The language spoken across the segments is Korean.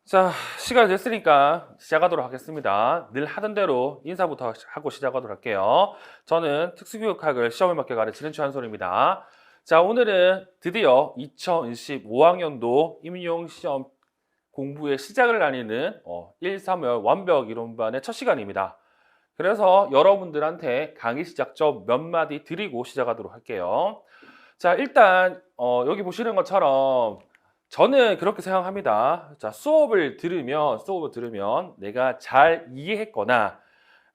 자, 시간이 됐으니까 시작하도록 하겠습니다. 늘 하던 대로 인사부터 하고 시작하도록 할게요. 저는 특수교육학을 시험에 맞게 가르치는 최한솔입니다. 자, 오늘은 드디어 2025학년도 임용시험 공부의 시작을 알리는 1, 3월 완벽 이론반의 첫 시간입니다. 그래서 여러분들한테 강의 시작점 몇 마디 드리고 시작하도록 할게요. 자, 일단 여기 보시는 것처럼 저는 그렇게 생각합니다. 자, 수업을 들으면 내가 잘 이해했거나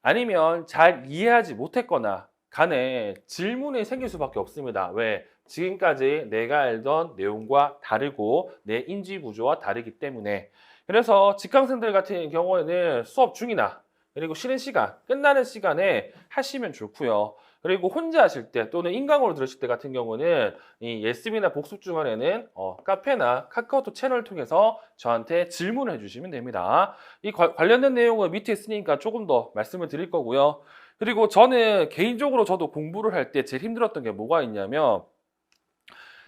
아니면 잘 이해하지 못했거나 간에 질문이 생길 수밖에 없습니다. 왜? 지금까지 내가 알던 내용과 다르고 내 인지 구조와 다르기 때문에. 그래서 직강생들 같은 경우에는 수업 중이나 그리고 쉬는 시간, 끝나는 시간에 하시면 좋고요. 그리고 혼자 하실 때 또는 인강으로 들으실 때 같은 경우는 이 예습이나 복습 중간에는 카페나 카카오톡 채널을 통해서 저한테 질문을 해주시면 됩니다. 이 관련된 내용은 밑에 있으니까 조금 더 말씀을 드릴 거고요. 그리고 저는 개인적으로 저도 공부를 할 때 제일 힘들었던 게 뭐가 있냐면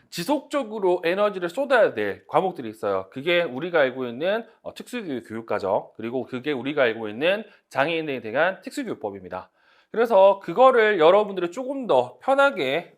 지속적으로 에너지를 쏟아야 될 과목들이 있어요. 그게 우리가 알고 있는 특수교육 교육과정, 그리고 그게 우리가 알고 있는 장애인에 대한 특수교육법입니다. 그래서 그거를 여러분들이 조금 더 편하게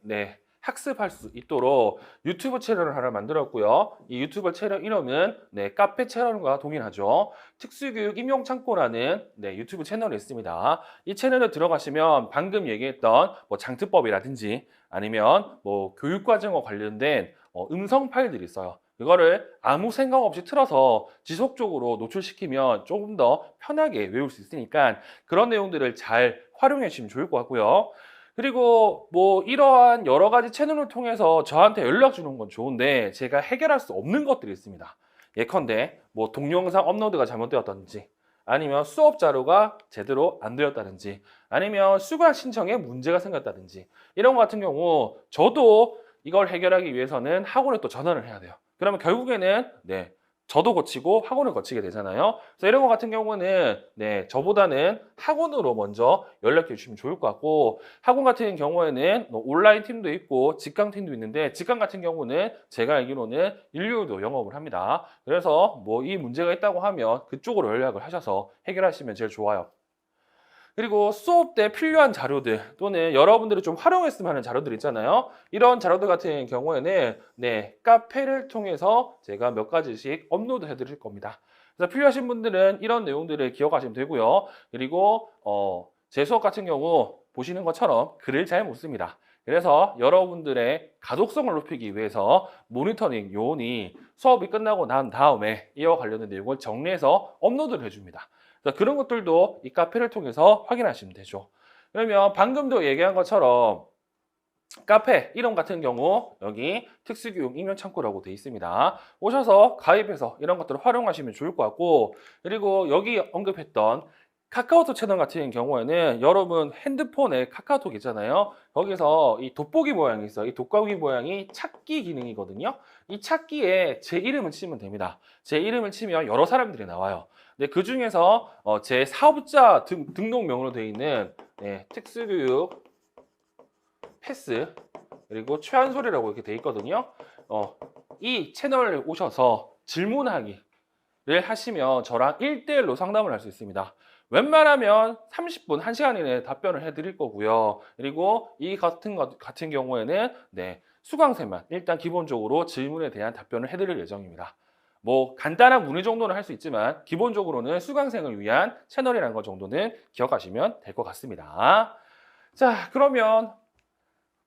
학습할 수 있도록 유튜브 채널을 하나 만들었고요. 이 유튜브 채널 이름은 카페 채널과 동일하죠. 특수교육 임용창고라는 유튜브 채널이 있습니다. 이 채널에 들어가시면 방금 얘기했던 뭐 장트법이라든지 아니면 뭐 교육과정과 관련된 음성 파일들이 있어요. 그거를 아무 생각 없이 틀어서 지속적으로 노출시키면 조금 더 편하게 외울 수 있으니까 그런 내용들을 잘 활용해 주시면 좋을 것 같고요. 그리고 뭐 이러한 여러 가지 채널을 통해서 저한테 연락 주는 건 좋은데 제가 해결할 수 없는 것들이 있습니다. 예컨대 뭐 동영상 업로드가 잘못되었다든지 아니면 수업 자료가 제대로 안 되었다든지 아니면 수강 신청에 문제가 생겼다든지 이런 것 같은 경우 저도 이걸 해결하기 위해서는 학원에 또 전화를 해야 돼요. 그러면 결국에는 저도 거치고 학원을 거치게 되잖아요. 그래서 이런 것 같은 경우는 저보다는 학원으로 먼저 연락해 주시면 좋을 것 같고 학원 같은 경우에는 뭐 온라인 팀도 있고 직강 팀도 있는데 직강 같은 경우는 제가 알기로는 일요일도 영업을 합니다. 그래서 뭐 이 문제가 있다고 하면 그쪽으로 연락을 하셔서 해결하시면 제일 좋아요. 그리고 수업 때 필요한 자료들 또는 여러분들이 좀 활용했으면 하는 자료들 있잖아요. 이런 자료들 같은 경우에는 카페를 통해서 제가 몇 가지씩 업로드 해드릴 겁니다. 그래서 필요하신 분들은 이런 내용들을 기억하시면 되고요. 그리고 제 수업 같은 경우 보시는 것처럼 글을 잘 못 씁니다. 그래서 여러분들의 가독성을 높이기 위해서 모니터링 요원이 수업이 끝나고 난 다음에 이와 관련된 내용을 정리해서 업로드를 해줍니다. 그런 것들도 이 카페를 통해서 확인하시면 되죠. 그러면 방금도 얘기한 것처럼 카페 이름 같은 경우 여기 특수교육 임용창고라고 되어 있습니다. 오셔서 가입해서 이런 것들을 활용하시면 좋을 것 같고 그리고 여기 언급했던 카카오톡 채널 같은 경우에는 여러분 핸드폰에 카카오톡 있잖아요. 거기서 이 돋보기 모양이 있어요. 이 돋보기 모양이 찾기 기능이거든요. 이 찾기에 제 이름을 치면 됩니다. 제 이름을 치면 여러 사람들이 나와요. 근데 그 중에서 제 사업자 등록명으로 되어 있는 특수교육 패스 그리고 최한솔이라고 이렇게 되어 있거든요. 이 채널에 오셔서 질문하기를 하시면 저랑 1대1로 상담을 할 수 있습니다. 웬만하면 30분, 1시간 이내에 답변을 해드릴 거고요. 그리고 이 같은 경우에는 수강생만 일단 기본적으로 질문에 대한 답변을 해드릴 예정입니다. 뭐 간단한 문의 정도는 할 수 있지만 기본적으로는 수강생을 위한 채널이라는 것 정도는 기억하시면 될 것 같습니다. 자, 그러면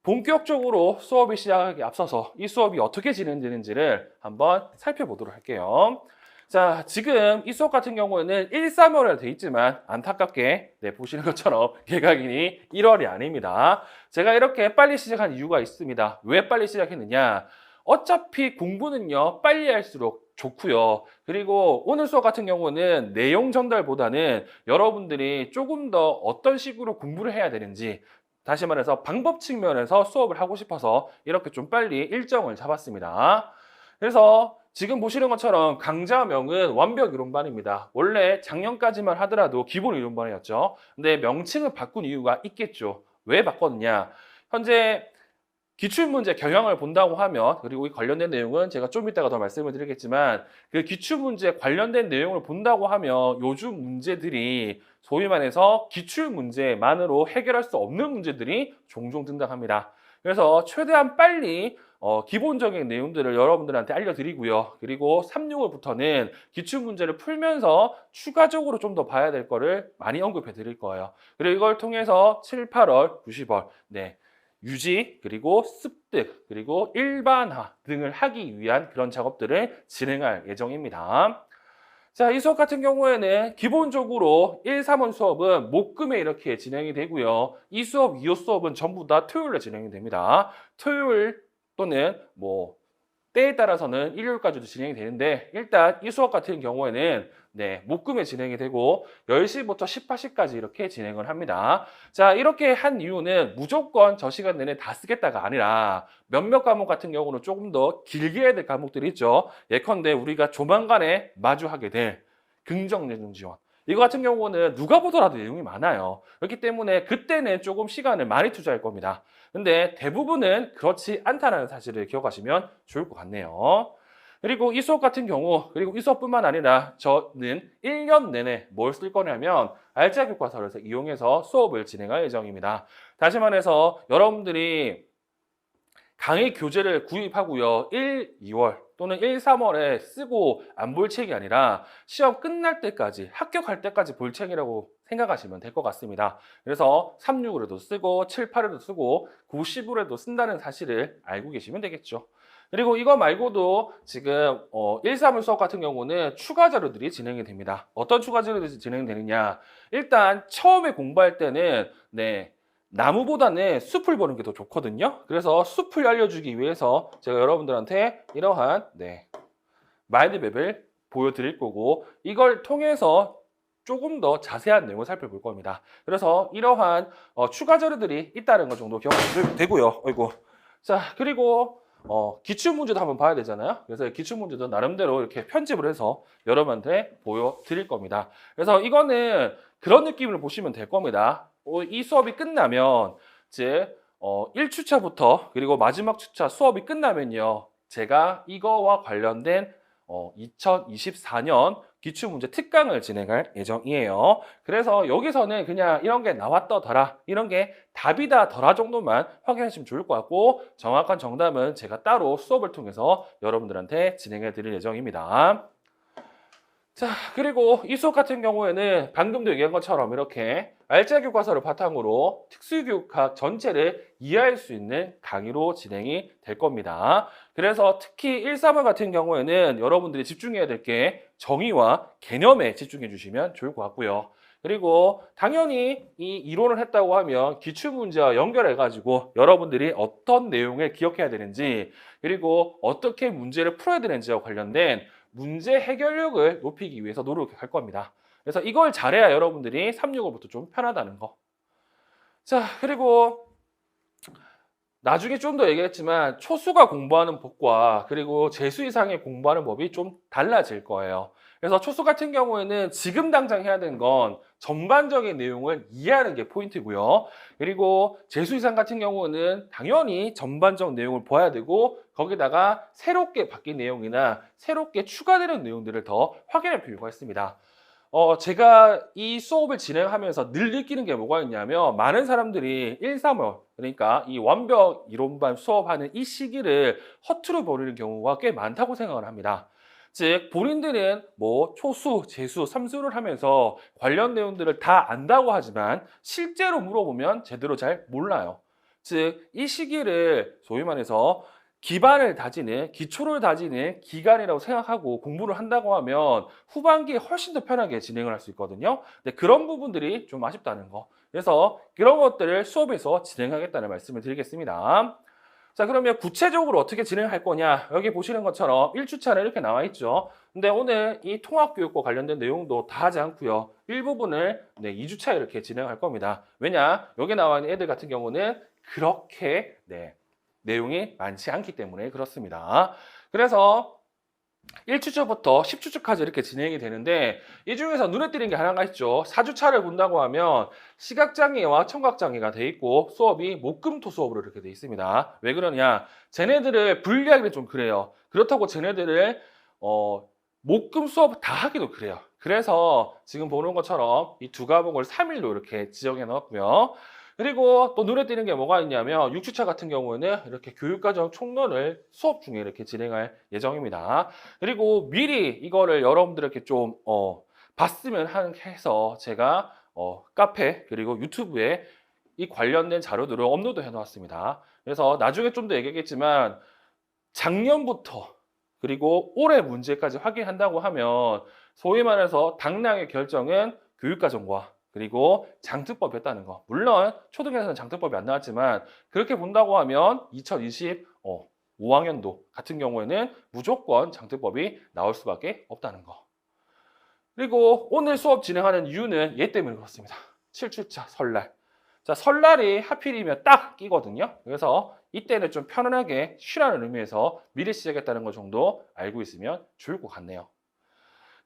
본격적으로 수업이 시작하기 앞서서 이 수업이 어떻게 진행되는지를 한번 살펴보도록 할게요. 자, 지금 이 수업 같은 경우에는 1, 3월에 돼 있지만 안타깝게 보시는 것처럼 개강일이 1월이 아닙니다. 제가 이렇게 빨리 시작한 이유가 있습니다. 왜 빨리 시작했느냐? 어차피 공부는요, 빨리 할수록 좋고요. 그리고 오늘 수업 같은 경우는 내용 전달보다는 여러분들이 조금 더 어떤 식으로 공부를 해야 되는지 다시 말해서 방법 측면에서 수업을 하고 싶어서 이렇게 좀 빨리 일정을 잡았습니다. 그래서 지금 보시는 것처럼 강좌명은 완벽 이론반입니다. 원래 작년까지만 하더라도 기본 이론반이었죠. 근데 명칭을 바꾼 이유가 있겠죠. 왜 바꿨느냐? 현재 기출문제 경향을 본다고 하면, 그리고 이 관련된 내용은 제가 좀 이따가 더 말씀을 드리겠지만, 그 기출문제 관련된 내용을 본다고 하면 요즘 문제들이 소위 말해서 기출문제만으로 해결할 수 없는 문제들이 종종 등장합니다. 그래서 최대한 빨리 기본적인 내용들을 여러분들한테 알려드리고요. 그리고 365부터는 기출문제를 풀면서 추가적으로 좀 더 봐야 될 거를 많이 언급해 드릴 거예요. 그리고 이걸 통해서 7, 8월, 90월, 네. 유지, 그리고 습득, 그리고 일반화 등을 하기 위한 그런 작업들을 진행할 예정입니다. 자, 이 수업 같은 경우에는 기본적으로 1, 3원 수업은 목금에 이렇게 진행이 되고요. 이 수업, 2호 수업은 전부 다 토요일에 진행이 됩니다. 토요일 또는 때에 따라서는 일요일까지도 진행이 되는데, 일단 이 수업 같은 경우에는 목금에 진행이 되고 10시부터 18시까지 이렇게 진행을 합니다. 자, 이렇게 한 이유는 무조건 저 시간 내내 다 쓰겠다가 아니라 몇몇 과목 같은 경우는 조금 더 길게 해야 될 과목들이 있죠. 예컨대 우리가 조만간에 마주하게 될 긍정예능 지원. 이거 같은 경우는 누가 보더라도 내용이 많아요. 그렇기 때문에 그때는 조금 시간을 많이 투자할 겁니다. 근데 대부분은 그렇지 않다는 사실을 기억하시면 좋을 것 같네요. 그리고 이 수업 같은 경우, 그리고 이 수업뿐만 아니라 저는 1년 내내 뭘 쓸 거냐면 알짜 교과서를 이용해서 수업을 진행할 예정입니다. 다시 말해서 여러분들이 강의 교재를 구입하고요. 1, 2월 또는 1, 3월에 쓰고 안 볼 책이 아니라 시험 끝날 때까지, 합격할 때까지 볼 책이라고 생각하시면 될 것 같습니다. 그래서 3, 6월에도 쓰고 7, 8월에도 쓰고 9, 10월에도 쓴다는 사실을 알고 계시면 되겠죠. 그리고 이거 말고도 지금 1, 3월 수업 같은 경우는 추가 자료들이 진행이 됩니다. 어떤 추가 자료들이 진행되느냐. 일단 처음에 공부할 때는 나무보다는 숲을 보는 게 더 좋거든요. 그래서 숲을 알려주기 위해서 제가 여러분들한테 이러한 마인드맵을 보여드릴 거고, 이걸 통해서 조금 더 자세한 내용을 살펴볼 겁니다. 그래서 이러한 추가 자료들이 있다는 것 정도 기억하시면 되고요. 어이구. 자, 그리고 기출문제도 한번 봐야 되잖아요. 그래서 기출문제도 나름대로 이렇게 편집을 해서 여러분한테 보여드릴 겁니다. 그래서 이거는 그런 느낌으로 보시면 될 겁니다. 이 수업이 끝나면 이제 1주차부터 그리고 마지막 주차 수업이 끝나면요, 제가 이거와 관련된 2024년 기출문제 특강을 진행할 예정이에요. 그래서 여기서는 그냥 이런 게 나왔더라, 이런 게 답이다더라 정도만 확인하시면 좋을 것 같고, 정확한 정답은 제가 따로 수업을 통해서 여러분들한테 진행해 드릴 예정입니다. 자, 그리고 이 수업 같은 경우에는 방금도 얘기한 것처럼 이렇게 알짜 교과서를 바탕으로 특수교육학 전체를 이해할 수 있는 강의로 진행이 될 겁니다. 그래서 특히 1, 3월 같은 경우에는 여러분들이 집중해야 될 게 정의와 개념에 집중해 주시면 좋을 것 같고요. 그리고 당연히 이 이론을 했다고 하면 기출문제와 연결해가지고 여러분들이 어떤 내용을 기억해야 되는지, 그리고 어떻게 문제를 풀어야 되는지와 관련된 문제 해결력을 높이기 위해서 노력할 겁니다. 그래서 이걸 잘해야 여러분들이 365부터 좀 편하다는 거. 자, 그리고 나중에 좀 더 얘기했지만 초수가 공부하는 법과 그리고 재수 이상의 공부하는 법이 좀 달라질 거예요. 그래서 초수 같은 경우에는 지금 당장 해야 되는 건 전반적인 내용을 이해하는 게 포인트고요. 그리고 재수 이상 같은 경우는 당연히 전반적 내용을 봐야 되고, 거기다가 새롭게 바뀐 내용이나 새롭게 추가되는 내용들을 더 확인할 필요가 있습니다. 제가 이 수업을 진행하면서 늘 느끼는 게 뭐가 있냐면, 많은 사람들이 1, 3월, 그러니까 이 완벽 이론반 수업하는 이 시기를 허투루 버리는 경우가 꽤 많다고 생각을 합니다. 즉, 본인들은 초수, 재수, 삼수를 하면서 관련 내용들을 다 안다고 하지만 실제로 물어보면 제대로 잘 몰라요. 즉, 이 시기를 소위 말해서 기반을 다지는, 기초를 다지는 기간이라고 생각하고 공부를 한다고 하면 후반기에 훨씬 더 편하게 진행을 할 수 있거든요. 근데 그런 부분들이 좀 아쉽다는 거. 그래서 그런 것들을 수업에서 진행하겠다는 말씀을 드리겠습니다. 자, 그러면 구체적으로 어떻게 진행할 거냐? 여기 보시는 것처럼 1주차는 이렇게 나와 있죠. 근데 오늘 이 통합교육과 관련된 내용도 다 하지 않고요. 일부분을 2주차 이렇게 진행할 겁니다. 왜냐? 여기 나와 있는 애들 같은 경우는 그렇게 내용이 많지 않기 때문에 그렇습니다. 그래서 1주차부터 10주차까지 이렇게 진행이 되는데 이 중에서 눈에 띄는 게 하나가 있죠. 4주차를 본다고 하면 시각장애와 청각장애가 돼 있고 수업이 목금토 수업으로 이렇게 돼 있습니다. 왜 그러냐? 쟤네들을 분리하기는 좀 그래요. 그렇다고 쟤네들을 목금 수업 다 하기도 그래요. 그래서 지금 보는 것처럼 이 두 과목을 3일로 이렇게 지정해 놓았고요. 그리고 또 눈에 띄는 게 뭐가 있냐면 6주차 같은 경우에는 이렇게 교육과정 총론을 수업 중에 이렇게 진행할 예정입니다. 그리고 미리 이거를 여러분들에게 좀 봤으면 해서 제가 카페 그리고 유튜브에 이 관련된 자료들을 업로드 해 놓았습니다. 그래서 나중에 좀 더 얘기하겠지만 작년부터 그리고 올해 문제까지 확인한다고 하면 소위 말해서 당락의 결정은 교육과정과 그리고 장특법이었다는 거. 물론 초등에서는 장특법이 안 나왔지만 그렇게 본다고 하면 2025학년도 같은 경우에는 무조건 장특법이 나올 수밖에 없다는 거. 그리고 오늘 수업 진행하는 이유는 얘 때문에 그렇습니다. 7주차 설날. 자, 설날이 하필이면 딱 끼거든요. 그래서 이때는 좀 편안하게 쉬라는 의미에서 미리 시작했다는 것 정도 알고 있으면 좋을 것 같네요.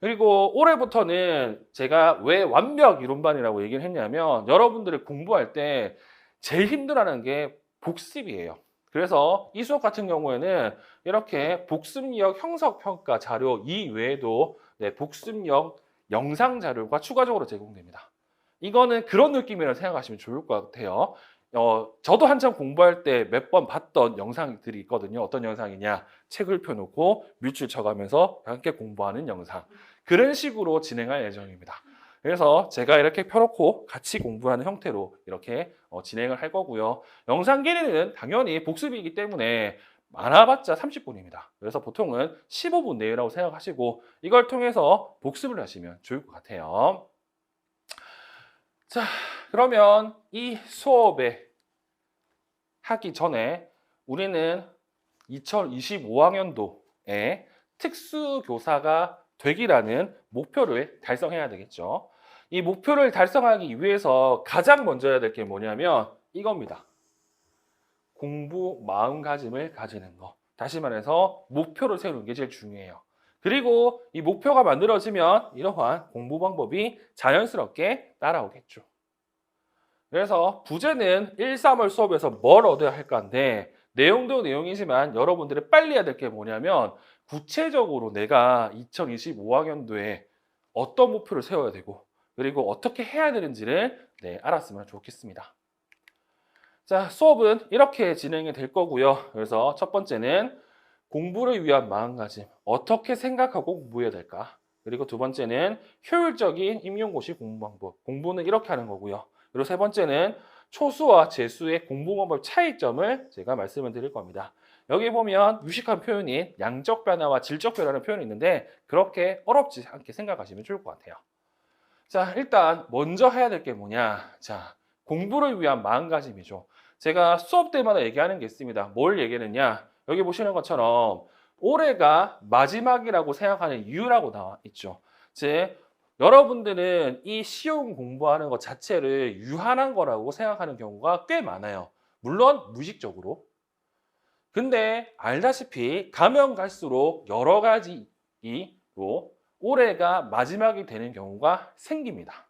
그리고 올해부터는 제가 왜 완벽 이론반이라고 얘기를 했냐면 여러분들이 공부할 때 제일 힘들어하는 게 복습이에요. 그래서 이 수업 같은 경우에는 이렇게 복습력 형성평가 자료 이외에도 복습력 영상 자료가 추가적으로 제공됩니다. 이거는 그런 느낌이라고 생각하시면 좋을 것 같아요. 저도 한참 공부할 때 몇 번 봤던 영상들이 있거든요. 어떤 영상이냐? 책을 펴놓고 뮤출 쳐가면서 함께 공부하는 영상. 그런 식으로 진행할 예정입니다. 그래서 제가 이렇게 펴놓고 같이 공부하는 형태로 이렇게 진행을 할 거고요. 영상 길이는 당연히 복습이기 때문에 많아봤자 30분입니다. 그래서 보통은 15분 내외라고 생각하시고 이걸 통해서 복습을 하시면 좋을 것 같아요. 자, 그러면 이 수업에 하기 전에 우리는 2025학년도에 특수교사가 되기라는 목표를 달성해야 되겠죠. 이 목표를 달성하기 위해서 가장 먼저 해야 될 게 뭐냐면 이겁니다. 공부 마음가짐을 가지는 거. 다시 말해서 목표를 세우는 게 제일 중요해요. 그리고 이 목표가 만들어지면 이러한 공부 방법이 자연스럽게 따라오겠죠. 그래서 부제는 1, 3월 수업에서 뭘 얻어야 할까인데 내용도 내용이지만 여러분들이 빨리 해야 될 게 뭐냐면 구체적으로 내가 2025학년도에 어떤 목표를 세워야 되고 그리고 어떻게 해야 되는지를 알았으면 좋겠습니다. 자, 수업은 이렇게 진행이 될 거고요. 그래서 첫 번째는 공부를 위한 마음가짐, 어떻게 생각하고 공부해야 될까? 그리고 두 번째는 효율적인 임용고시 공부 방법, 공부는 이렇게 하는 거고요. 그리고 세 번째는 초수와 재수의 공부 방법 차이점을 제가 말씀을 드릴 겁니다. 여기 보면 유식한 표현인 양적 변화와 질적 변화라는 표현이 있는데 그렇게 어렵지 않게 생각하시면 좋을 것 같아요. 자, 일단 먼저 해야 될 게 뭐냐? 자, 공부를 위한 마음가짐이죠. 제가 수업 때마다 얘기하는 게 있습니다. 뭘 얘기하느냐? 여기 보시는 것처럼 올해가 마지막이라고 생각하는 이유라고 나와 있죠. 즉, 여러분들은 이 시험 공부하는 것 자체를 유한한 거라고 생각하는 경우가 꽤 많아요. 물론 무의식적으로. 근데 알다시피 가면 갈수록 여러 가지로 올해가 마지막이 되는 경우가 생깁니다.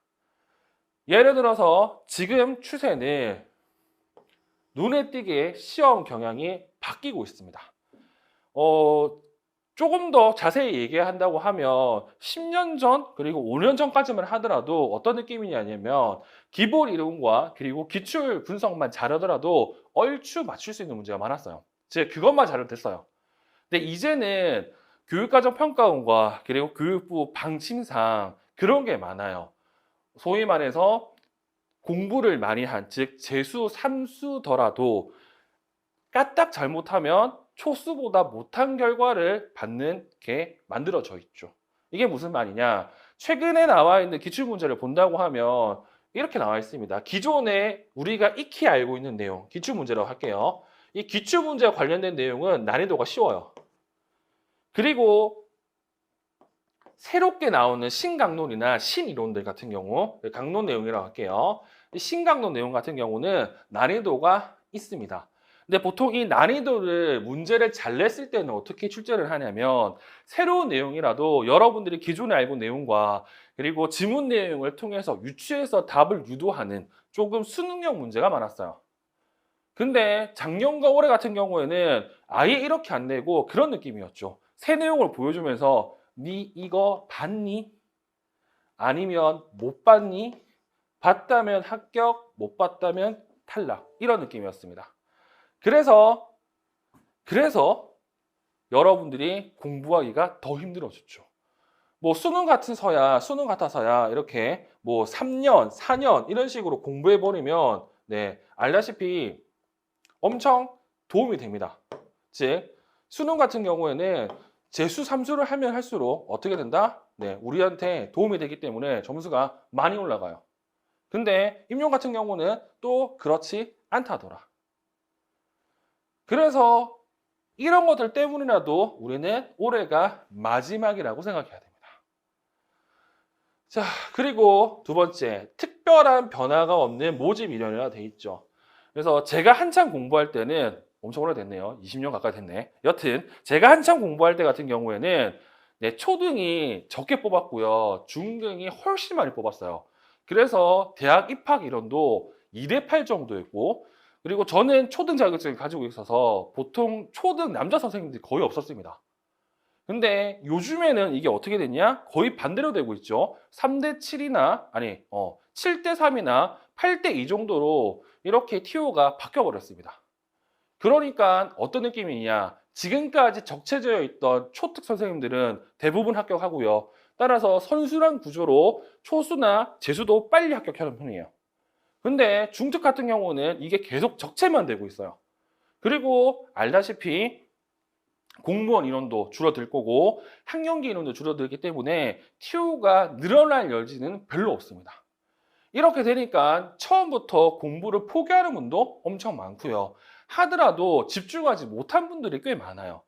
예를 들어서 지금 추세는 눈에 띄게 시험 경향이 바뀌고 있습니다. 조금 더 자세히 얘기한다고 하면 10년 전 그리고 5년 전까지만 하더라도 어떤 느낌이냐면 기본 이론과 그리고 기출 분석만 잘하더라도 얼추 맞출 수 있는 문제가 많았어요. 즉 그것만 잘하면 됐어요. 근데 이제는 교육과정 평가원과 그리고 교육부 방침상 그런 게 많아요. 소위 말해서 공부를 많이 한, 즉 재수, 삼수더라도 까딱 잘못하면 초수보다 못한 결과를 받는 게 만들어져 있죠. 이게 무슨 말이냐? 최근에 나와 있는 기출문제를 본다고 하면 이렇게 나와 있습니다. 기존에 우리가 익히 알고 있는 내용, 기출문제라고 할게요. 이 기출문제와 관련된 내용은 난이도가 쉬워요. 그리고 새롭게 나오는 신강론이나 신이론들 같은 경우, 강론 내용이라고 할게요. 신강론 내용 같은 경우는 난이도가 있습니다. 근데 보통 이 난이도를 문제를 잘 냈을 때는 어떻게 출제를 하냐면 새로운 내용이라도 여러분들이 기존에 알고 내용과 그리고 지문 내용을 통해서 유추해서 답을 유도하는 조금 수능형 문제가 많았어요. 근데 작년과 올해 같은 경우에는 아예 이렇게 안 내고 그런 느낌이었죠. 새 내용을 보여주면서 니 이거 봤니? 아니면 못 봤니? 봤다면 합격, 못 봤다면 탈락. 이런 느낌이었습니다. 그래서 여러분들이 공부하기가 더 힘들어졌죠. 뭐 수능 같아서야 이렇게 뭐 3년, 4년 이런 식으로 공부해 버리면 네, 알다시피 엄청 도움이 됩니다. 즉 수능 같은 경우에는 재수 삼수를 하면 할수록 어떻게 된다? 네, 우리한테 도움이 되기 때문에 점수가 많이 올라가요. 근데 임용 같은 경우는 또 그렇지 않다더라. 그래서 이런 것들 때문이라도 우리는 올해가 마지막이라고 생각해야 됩니다. 자, 그리고 두 번째, 특별한 변화가 없는 모집 인원이라 돼 있죠. 그래서 제가 한참 공부할 때는 엄청 오래됐네요. 20년 가까이 됐네. 여튼 제가 한참 공부할 때 같은 경우에는 네, 초등이 적게 뽑았고요. 중등이 훨씬 많이 뽑았어요. 그래서 대학 입학 인원도 2대 8 정도였고 그리고 저는 초등 자격증을 가지고 있어서 보통 초등 남자 선생님들이 거의 없었습니다. 근데 요즘에는 이게 어떻게 됐냐? 거의 반대로 되고 있죠. 3대 7이나 아니 7대 3이나 8대 2 정도로 이렇게 TO가 바뀌어 버렸습니다. 그러니까 어떤 느낌이냐? 지금까지 적체되어 있던 초특 선생님들은 대부분 합격하고요. 따라서 선순환 구조로 초수나 재수도 빨리 합격하는 편이에요. 근데 중특 같은 경우는 이게 계속 적체만 되고 있어요. 그리고 알다시피 공무원 인원도 줄어들 거고 학령기 인원도 줄어들기 때문에 TO가 늘어날 여지는 별로 없습니다. 이렇게 되니까 처음부터 공부를 포기하는 분도 엄청 많고요. 하더라도 집중하지 못한 분들이 꽤 많아요.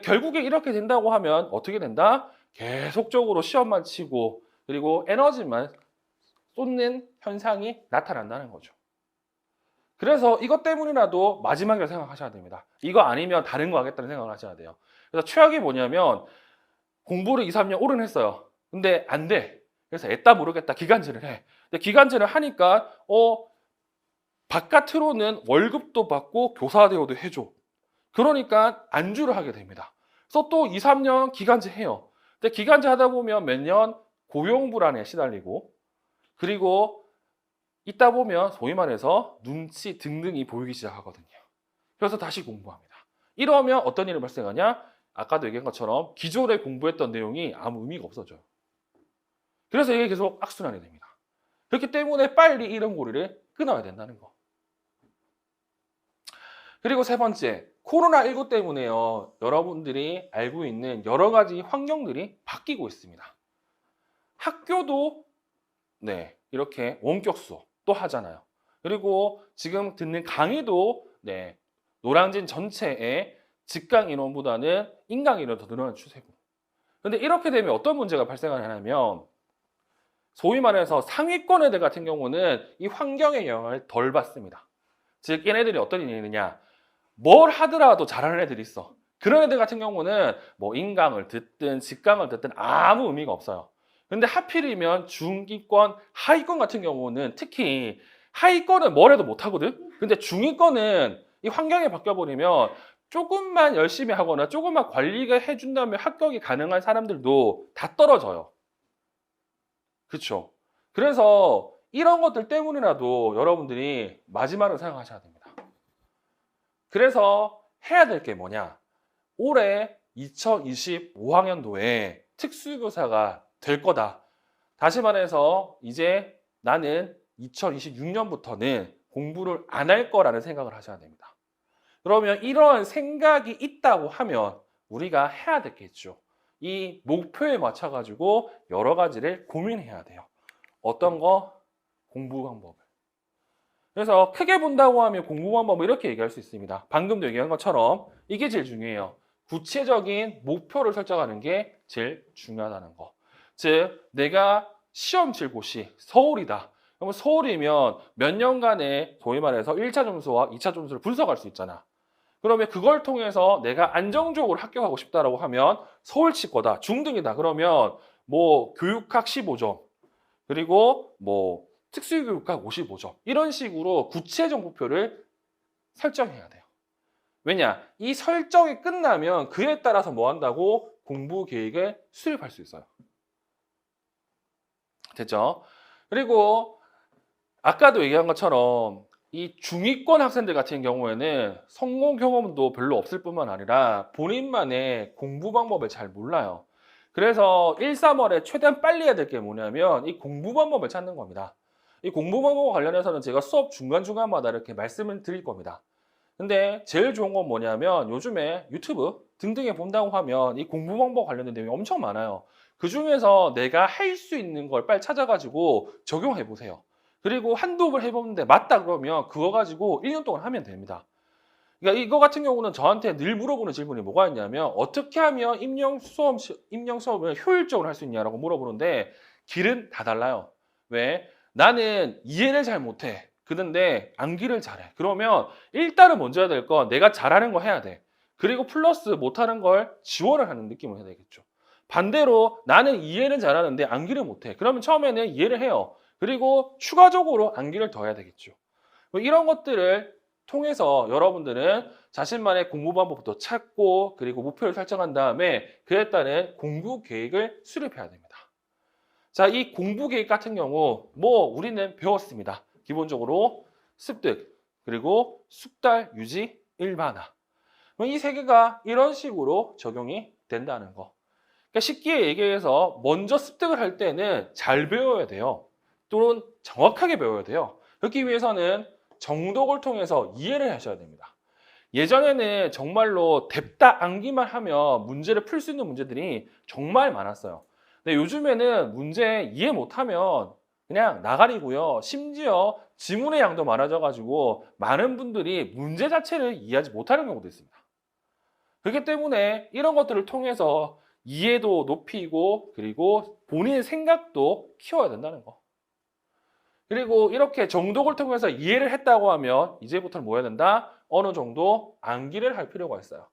결국에 이렇게 된다고 하면 어떻게 된다? 계속적으로 시험만 치고 그리고 에너지만 쏟는 현상이 나타난다는 거죠. 그래서 이것 때문이라도 마지막이라고 생각하셔야 됩니다. 이거 아니면 다른 거 하겠다는 생각을 하셔야 돼요. 그래서 최악이 뭐냐면 공부를 2, 3년 오래 했어요. 근데 안 돼. 그래서 애따 모르겠다. 기간제를 해. 근데 기간제를 하니까 바깥으로는 월급도 받고 교사 대우도 해줘. 그러니까 안주를 하게 됩니다. 그래서 또 2, 3년 기간제 해요. 근데 기간제 하다 보면 몇 년 고용 불안에 시달리고 그리고 있다 보면 소위 말해서 눈치 등등이 보이기 시작하거든요. 그래서 다시 공부합니다. 이러면 어떤 일이 발생하냐? 아까도 얘기한 것처럼 기존에 공부했던 내용이 아무 의미가 없어져요. 그래서 이게 계속 악순환이 됩니다. 그렇기 때문에 빨리 이런 고리를 끊어야 된다는 거. 그리고 세 번째, 코로나19 때문에요. 여러분들이 알고 있는 여러 가지 환경들이 바뀌고 있습니다. 학교도 네, 이렇게 원격 수업 또 하잖아요. 그리고 지금 듣는 강의도 네, 노량진 전체의 직강 인원보다는 인강 인원이 더 늘어나는 추세고. 근데 이렇게 되면 어떤 문제가 발생을 하냐면 소위 말해서 상위권 애들 같은 경우는 이 환경의 영향을 덜 받습니다. 즉 얘네들이 어떤 일이 있느냐, 뭘 하더라도 잘하는 애들이 있어. 그런 애들 같은 경우는 뭐 인강을 듣든 직강을 듣든 아무 의미가 없어요. 근데 하필이면 중위권, 하위권 같은 경우는 특히 하위권은 뭘 해도 못하거든? 근데 중위권은 이 환경이 바뀌어버리면 조금만 열심히 하거나 조금만 관리가 해준다면 합격이 가능한 사람들도 다 떨어져요. 그렇죠? 그래서 이런 것들 때문이라도 여러분들이 마지막으로 생각하셔야 됩니다. 그래서 해야 될 게 뭐냐? 올해 2025학년도에 특수교사가 될 거다. 다시 말해서 이제 나는 2026년부터는 공부를 안 할 거라는 생각을 하셔야 됩니다. 그러면 이런 생각이 있다고 하면 우리가 해야 되겠죠. 이 목표에 맞춰가지고 여러 가지를 고민해야 돼요. 어떤 거? 공부 방법을. 그래서 크게 본다고 하면 공부 방법을 이렇게 얘기할 수 있습니다. 방금도 얘기한 것처럼 이게 제일 중요해요. 구체적인 목표를 설정하는 게 제일 중요하다는 거. 즉 내가 시험 칠 곳이 서울이다. 그러면 서울이면 몇 년간의 소위 말해서 1차 점수와 2차 점수를 분석할 수 있잖아. 그러면 그걸 통해서 내가 안정적으로 합격하고 싶다라고 하면 서울치과다, 중등이다. 그러면 뭐 교육학 15점, 그리고 뭐 특수교육학 55점. 이런 식으로 구체적 목표를 설정해야 돼요. 왜냐? 이 설정이 끝나면 그에 따라서 뭐 한다고? 공부 계획을 수립할 수 있어요. 됐죠? 그리고 아까도 얘기한 것처럼 이 중위권 학생들 같은 경우에는 성공 경험도 별로 없을 뿐만 아니라 본인만의 공부 방법을 잘 몰라요. 그래서 1, 3월에 최대한 빨리 해야 될 게 뭐냐면 이 공부 방법을 찾는 겁니다. 이 공부 방법과 관련해서는 제가 수업 중간중간마다 이렇게 말씀을 드릴 겁니다. 근데 제일 좋은 건 뭐냐면 요즘에 유튜브 등등에 본다고 하면 이 공부 방법 관련된 내용이 엄청 많아요. 그 중에서 내가 할 수 있는 걸 빨리 찾아가지고 적용해 보세요. 그리고 한두 번 해보는데 맞다 그러면 그거 가지고 1년 동안 하면 됩니다. 그러니까 이거 같은 경우는 저한테 늘 물어보는 질문이 뭐가 있냐면 어떻게 하면 임용 수업을 효율적으로 할 수 있냐라고 물어보는데 길은 다 달라요. 왜? 나는 이해를 잘 못해. 그런데 암기를 잘해. 그러면 일단은 먼저 해야 될 건 내가 잘하는 거 해야 돼. 그리고 플러스 못하는 걸 지원을 하는 느낌을 해야 되겠죠. 반대로 나는 이해는 잘하는데 암기를 못해. 그러면 처음에는 이해를 해요. 그리고 추가적으로 암기를 더 해야 되겠죠. 뭐 이런 것들을 통해서 여러분들은 자신만의 공부 방법도 찾고 그리고 목표를 설정한 다음에 그에 따른 공부 계획을 수립해야 됩니다. 자, 이 공부 계획 같은 경우 뭐 우리는 배웠습니다. 기본적으로 습득, 그리고 숙달, 유지, 일반화. 이 세 개가 이런 식으로 적용이 된다는 거. 그러니까 쉽게 얘기해서 먼저 습득을 할 때는 잘 배워야 돼요. 또는 정확하게 배워야 돼요. 그렇기 위해서는 정독을 통해서 이해를 하셔야 됩니다. 예전에는 정말로 뎁다 암기만 하면 문제를 풀 수 있는 문제들이 정말 많았어요. 근데 요즘에는 문제 이해 못하면 그냥 나가리고요. 심지어 지문의 양도 많아져가지고 많은 분들이 문제 자체를 이해하지 못하는 경우도 있습니다. 그렇기 때문에 이런 것들을 통해서 이해도 높이고 그리고 본인의 생각도 키워야 된다는 거. 그리고 이렇게 정독을 통해서 이해를 했다고 하면 이제부터는 뭐 해야 된다? 어느 정도 암기를 할 필요가 있어요.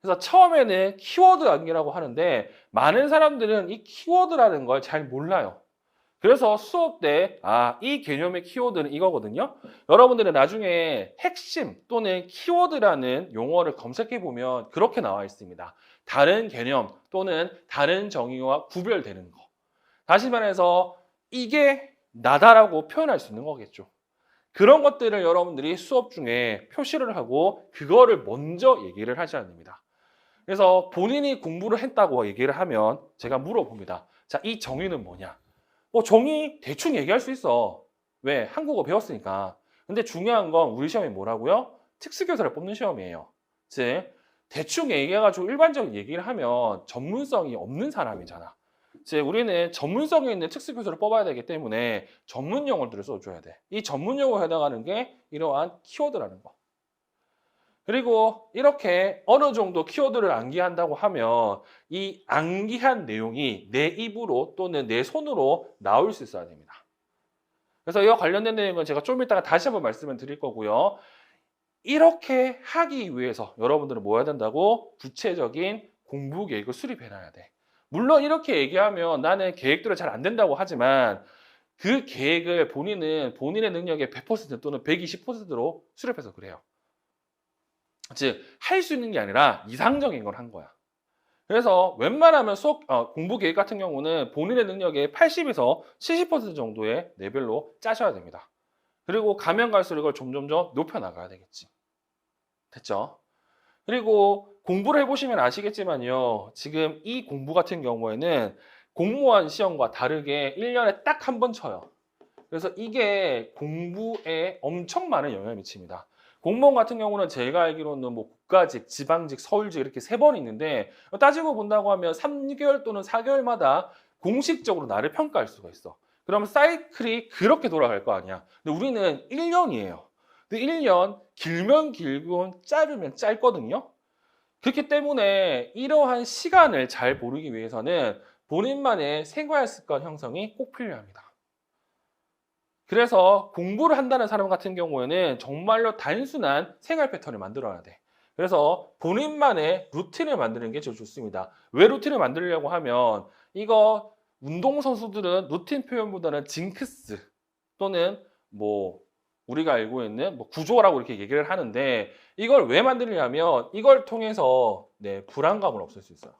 그래서 처음에는 키워드 암기라고 하는데 많은 사람들은 이 키워드라는 걸 잘 몰라요. 그래서 수업 때 이 개념의 키워드는 이거거든요. 여러분들은 나중에 핵심 또는 키워드라는 용어를 검색해 보면 그렇게 나와 있습니다. 다른 개념 또는 다른 정의와 구별되는 거. 다시 말해서 이게 나다라고 표현할 수 있는 거겠죠. 그런 것들을 여러분들이 수업 중에 표시를 하고 그거를 먼저 얘기를 하셔야 됩니다. 그래서 본인이 공부를 했다고 얘기를 하면 제가 물어봅니다. 자, 이 정의는 뭐냐? 정의 대충 얘기할 수 있어. 왜? 한국어 배웠으니까. 근데 중요한 건 우리 시험이 뭐라고요? 특수교사를 뽑는 시험이에요. 즉, 대충 얘기해가지고 일반적인 얘기를 하면 전문성이 없는 사람이잖아. 즉, 우리는 전문성이 있는 특수교사를 뽑아야 되기 때문에 전문 용어들을 써줘야 돼. 이 전문 용어에 해당하는 게 이러한 키워드라는 거. 그리고 이렇게 어느 정도 키워드를 암기한다고 하면 이 암기한 내용이 내 입으로 또는 내 손으로 나올 수 있어야 됩니다. 그래서 이와 관련된 내용은 제가 좀 이따가 다시 한번 말씀을 드릴 거고요. 이렇게 하기 위해서 여러분들은 뭐 해야 된다고? 구체적인 공부 계획을 수립해 놔야 돼. 물론 이렇게 얘기하면 나는 계획대로 잘 안 된다고 하지만 그 계획을 본인은 본인의 능력의 100% 또는 120%로 수립해서 그래요. 즉, 할 수 있는 게 아니라 이상적인 걸 한 거야. 그래서 웬만하면 공부 계획 같은 경우는 본인의 능력의 80에서 70% 정도의 레벨로 짜셔야 됩니다. 그리고 가면 갈수록 이걸 점점점 높여나가야 되겠지. 됐죠? 그리고 공부를 해보시면 아시겠지만요. 지금 이 공부 같은 경우에는 공무원 시험과 다르게 1년에 딱 한 번 쳐요. 그래서 이게 공부에 엄청 많은 영향을 미칩니다. 공무원 같은 경우는 제가 알기로는 뭐 국가직, 지방직, 서울직 이렇게 3번 있는데 따지고 본다고 하면 3개월 또는 4개월마다 공식적으로 나를 평가할 수가 있어. 그러면 사이클이 그렇게 돌아갈 거 아니야. 근데 우리는 1년이에요. 근데 1년 길면 길고 짧으면 짧거든요. 그렇기 때문에 이러한 시간을 잘 모르기 위해서는 본인만의 생활 습관 형성이 꼭 필요합니다. 그래서 공부를 한다는 사람 같은 경우에는 정말로 단순한 생활 패턴을 만들어야 돼. 그래서 본인만의 루틴을 만드는 게 제일 좋습니다. 왜 루틴을 만들려고 하면 이거 운동선수들은 루틴 표현보다는 징크스 또는 뭐 우리가 알고 있는 뭐 구조라고 이렇게 얘기를 하는데 이걸 왜 만들냐면 이걸 통해서 불안감을 없앨 수 있어요.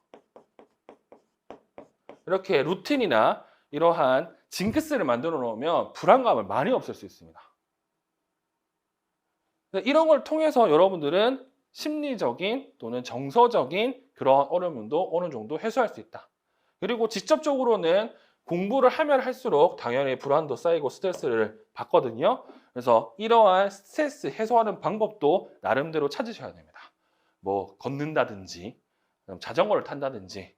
이렇게 루틴이나 이러한 징크스를 만들어 놓으면 불안감을 많이 없앨 수 있습니다. 이런 걸 통해서 여러분들은 심리적인 또는 정서적인 그런 어려움도 어느 정도 해소할 수 있다. 그리고 직접적으로는 공부를 하면 할수록 당연히 불안도 쌓이고 스트레스를 받거든요. 그래서 이러한 스트레스 해소하는 방법도 나름대로 찾으셔야 됩니다. 뭐 걷는다든지 자전거를 탄다든지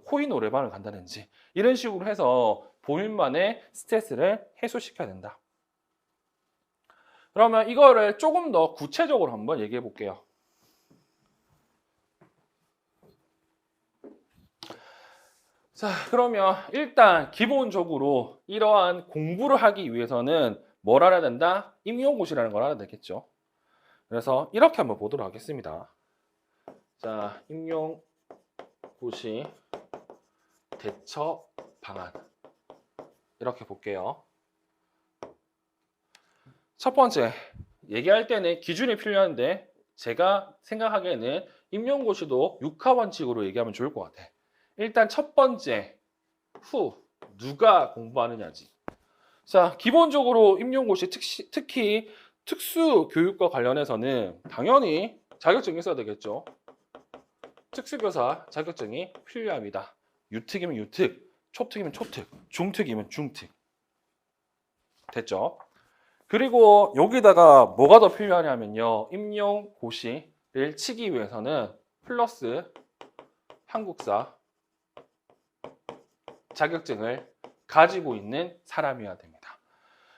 코인 노래방을 간다든지 이런 식으로 해서 본인만의 스트레스를 해소시켜야 된다. 그러면 이거를 조금 더 구체적으로 한번 얘기해 볼게요. 자, 그러면 일단 기본적으로 이러한 공부를 하기 위해서는 뭘 알아야 된다? 임용고시라는 걸 알아야 되겠죠. 그래서 이렇게 한번 보도록 하겠습니다. 자, 임용고시 대처 방안 이렇게 볼게요. 첫 번째, 얘기할 때는 기준이 필요한데 제가 생각하기에는 임용고시도 6하 원칙으로 얘기하면 좋을 것 같아. 일단 첫 번째, 누가 공부하느냐지. 자, 기본적으로 임용고시 특히 특수교육과 관련해서는 당연히 자격증이 있어야 되겠죠. 특수교사 자격증이 필요합니다. 유특이면 유특, 초특이면 초특, 중특이면 중특. 됐죠? 그리고 여기다가 뭐가 더 필요하냐면요. 임용고시를 치기 위해서는 플러스 한국사 자격증을 가지고 있는 사람이어야 됩니다.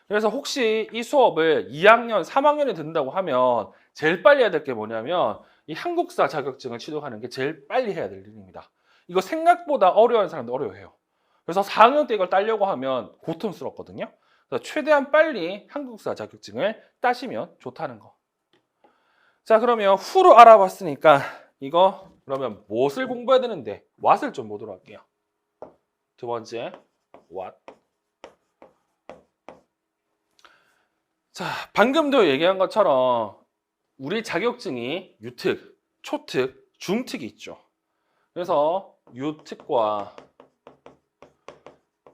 그래서 혹시 이 수업을 2학년, 3학년에 듣는다고 하면 제일 빨리 해야 될 게 뭐냐면 이 한국사 자격증을 취득하는 게 제일 빨리 해야 될 일입니다. 이거 생각보다 어려운 사람도 어려워해요. 그래서 4학년 때 이걸 따려고 하면 고통스럽거든요. 그래서 최대한 빨리 한국사 자격증을 따시면 좋다는 거. 자, 그러면 후로 알아봤으니까 이거 그러면 무엇을 공부해야 되는데 what을 좀 보도록 할게요. 두 번째, what. 자, 방금도 얘기한 것처럼 우리 자격증이 유특, 초특, 중특이 있죠. 그래서 유특과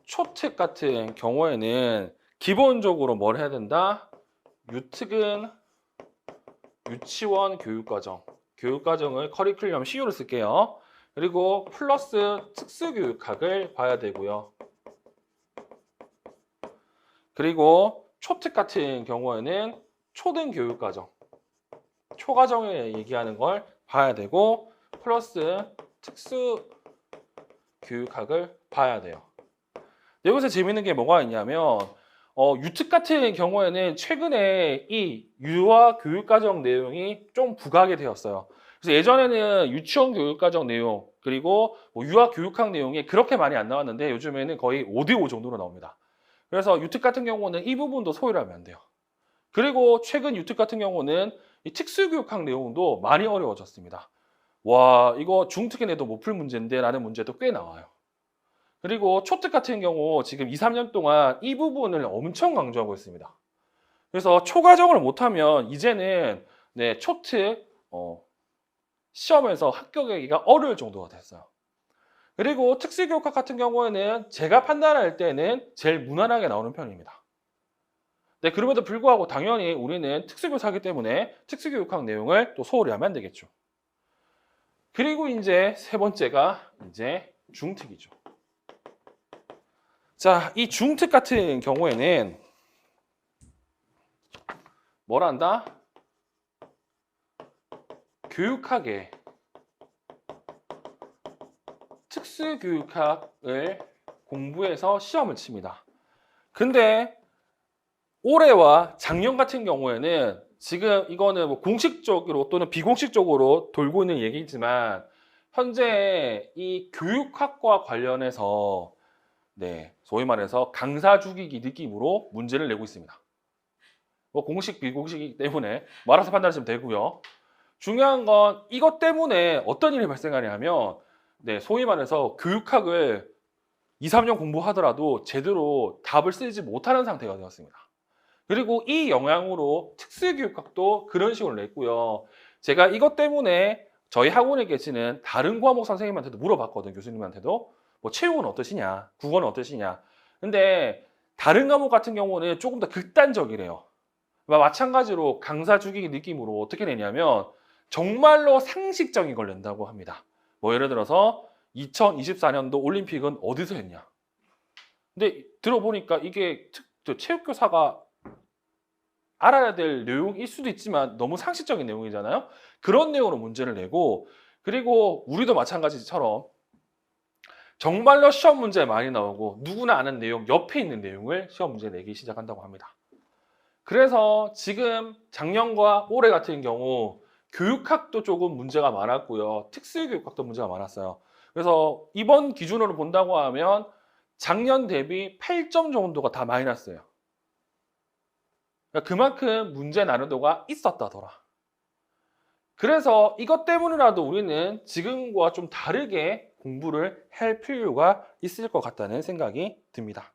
초특 같은 경우에는 기본적으로 뭘 해야 된다? 유특은 유치원 교육과정, 교육과정을 커리큘럼 CU를 쓸게요. 그리고 플러스 특수교육학을 봐야 되고요. 그리고 초특 같은 경우에는 초등교육과정, 초과정을 얘기하는 걸 봐야 되고 플러스 특수교육학을 봐야 돼요. 여기서 재밌는 게 뭐가 있냐면 유특 같은 경우에는 최근에 이 유아 교육과정 내용이 좀 부각이 되었어요. 그래서 예전에는 유치원 교육과정 내용 그리고 뭐 유아 교육학 내용이 그렇게 많이 안 나왔는데 요즘에는 거의 5대5 정도로 나옵니다. 그래서 유특 같은 경우는 이 부분도 소홀히 하면 안 돼요. 그리고 최근 유특 같은 경우는 이 특수교육학 내용도 많이 어려워졌습니다. 와, 이거 중특에 내도 못 풀 문제인데 라는 문제도 꽤 나와요. 그리고 초특 같은 경우 지금 2, 3년 동안 이 부분을 엄청 강조하고 있습니다. 그래서 초과정을 못하면 이제는 초특 시험에서 합격하기가 어려울 정도가 됐어요. 그리고 특수교육학 같은 경우에는 제가 판단할 때는 제일 무난하게 나오는 편입니다. 그럼에도 불구하고 당연히 우리는 특수교사이기 때문에 특수교육학 내용을 또 소홀히 하면 안 되겠죠. 그리고 이제 세 번째가 이제 중특이죠. 자, 이 중특 같은 경우에는 뭘 한다? 교육학에 특수교육학을 공부해서 시험을 칩니다. 근데 올해와 작년 같은 경우에는 지금 이거는 뭐 공식적으로 또는 비공식적으로 돌고 있는 얘기지만 현재 이 교육학과 관련해서 소위 말해서 강사 죽이기 느낌으로 문제를 내고 있습니다. 뭐 공식 비공식이기 때문에 뭐 알아서 판단하시면 되고요. 중요한 건 이것 때문에 어떤 일이 발생하냐면 네, 소위 말해서 교육학을 2, 3년 공부하더라도 제대로 답을 쓰지 못하는 상태가 되었습니다. 그리고 이 영향으로 특수교육학도 그런 식으로 냈고요. 제가 이것 때문에 저희 학원에 계시는 다른 과목 선생님한테도 물어봤거든요. 교수님한테도. 뭐 체육은 어떠시냐? 국어는 어떠시냐? 근데 다른 과목 같은 경우는 조금 더 극단적이래요. 마찬가지로 강사 죽이기 느낌으로 어떻게 내냐면 정말로 상식적인 걸 낸다고 합니다. 뭐 예를 들어서 2024년도 올림픽은 어디서 했냐? 근데 들어보니까 이게 체육교사가 알아야 될 내용일 수도 있지만 너무 상식적인 내용이잖아요. 그런 내용으로 문제를 내고, 그리고 우리도 마찬가지처럼 정말로 시험 문제 많이 나오고 누구나 아는 내용, 옆에 있는 내용을 시험 문제 내기 시작한다고 합니다. 그래서 지금 작년과 올해 같은 경우 교육학도 조금 문제가 많았고요. 특수교육학도 문제가 많았어요. 그래서 이번 기준으로 본다고 하면 작년 대비 8점 정도가 다 마이너스예요. 그러니까 그만큼 문제 난이도가 있었다더라. 그래서 이것 때문이라도 우리는 지금과 좀 다르게 공부를 할 필요가 있을 것 같다는 생각이 듭니다.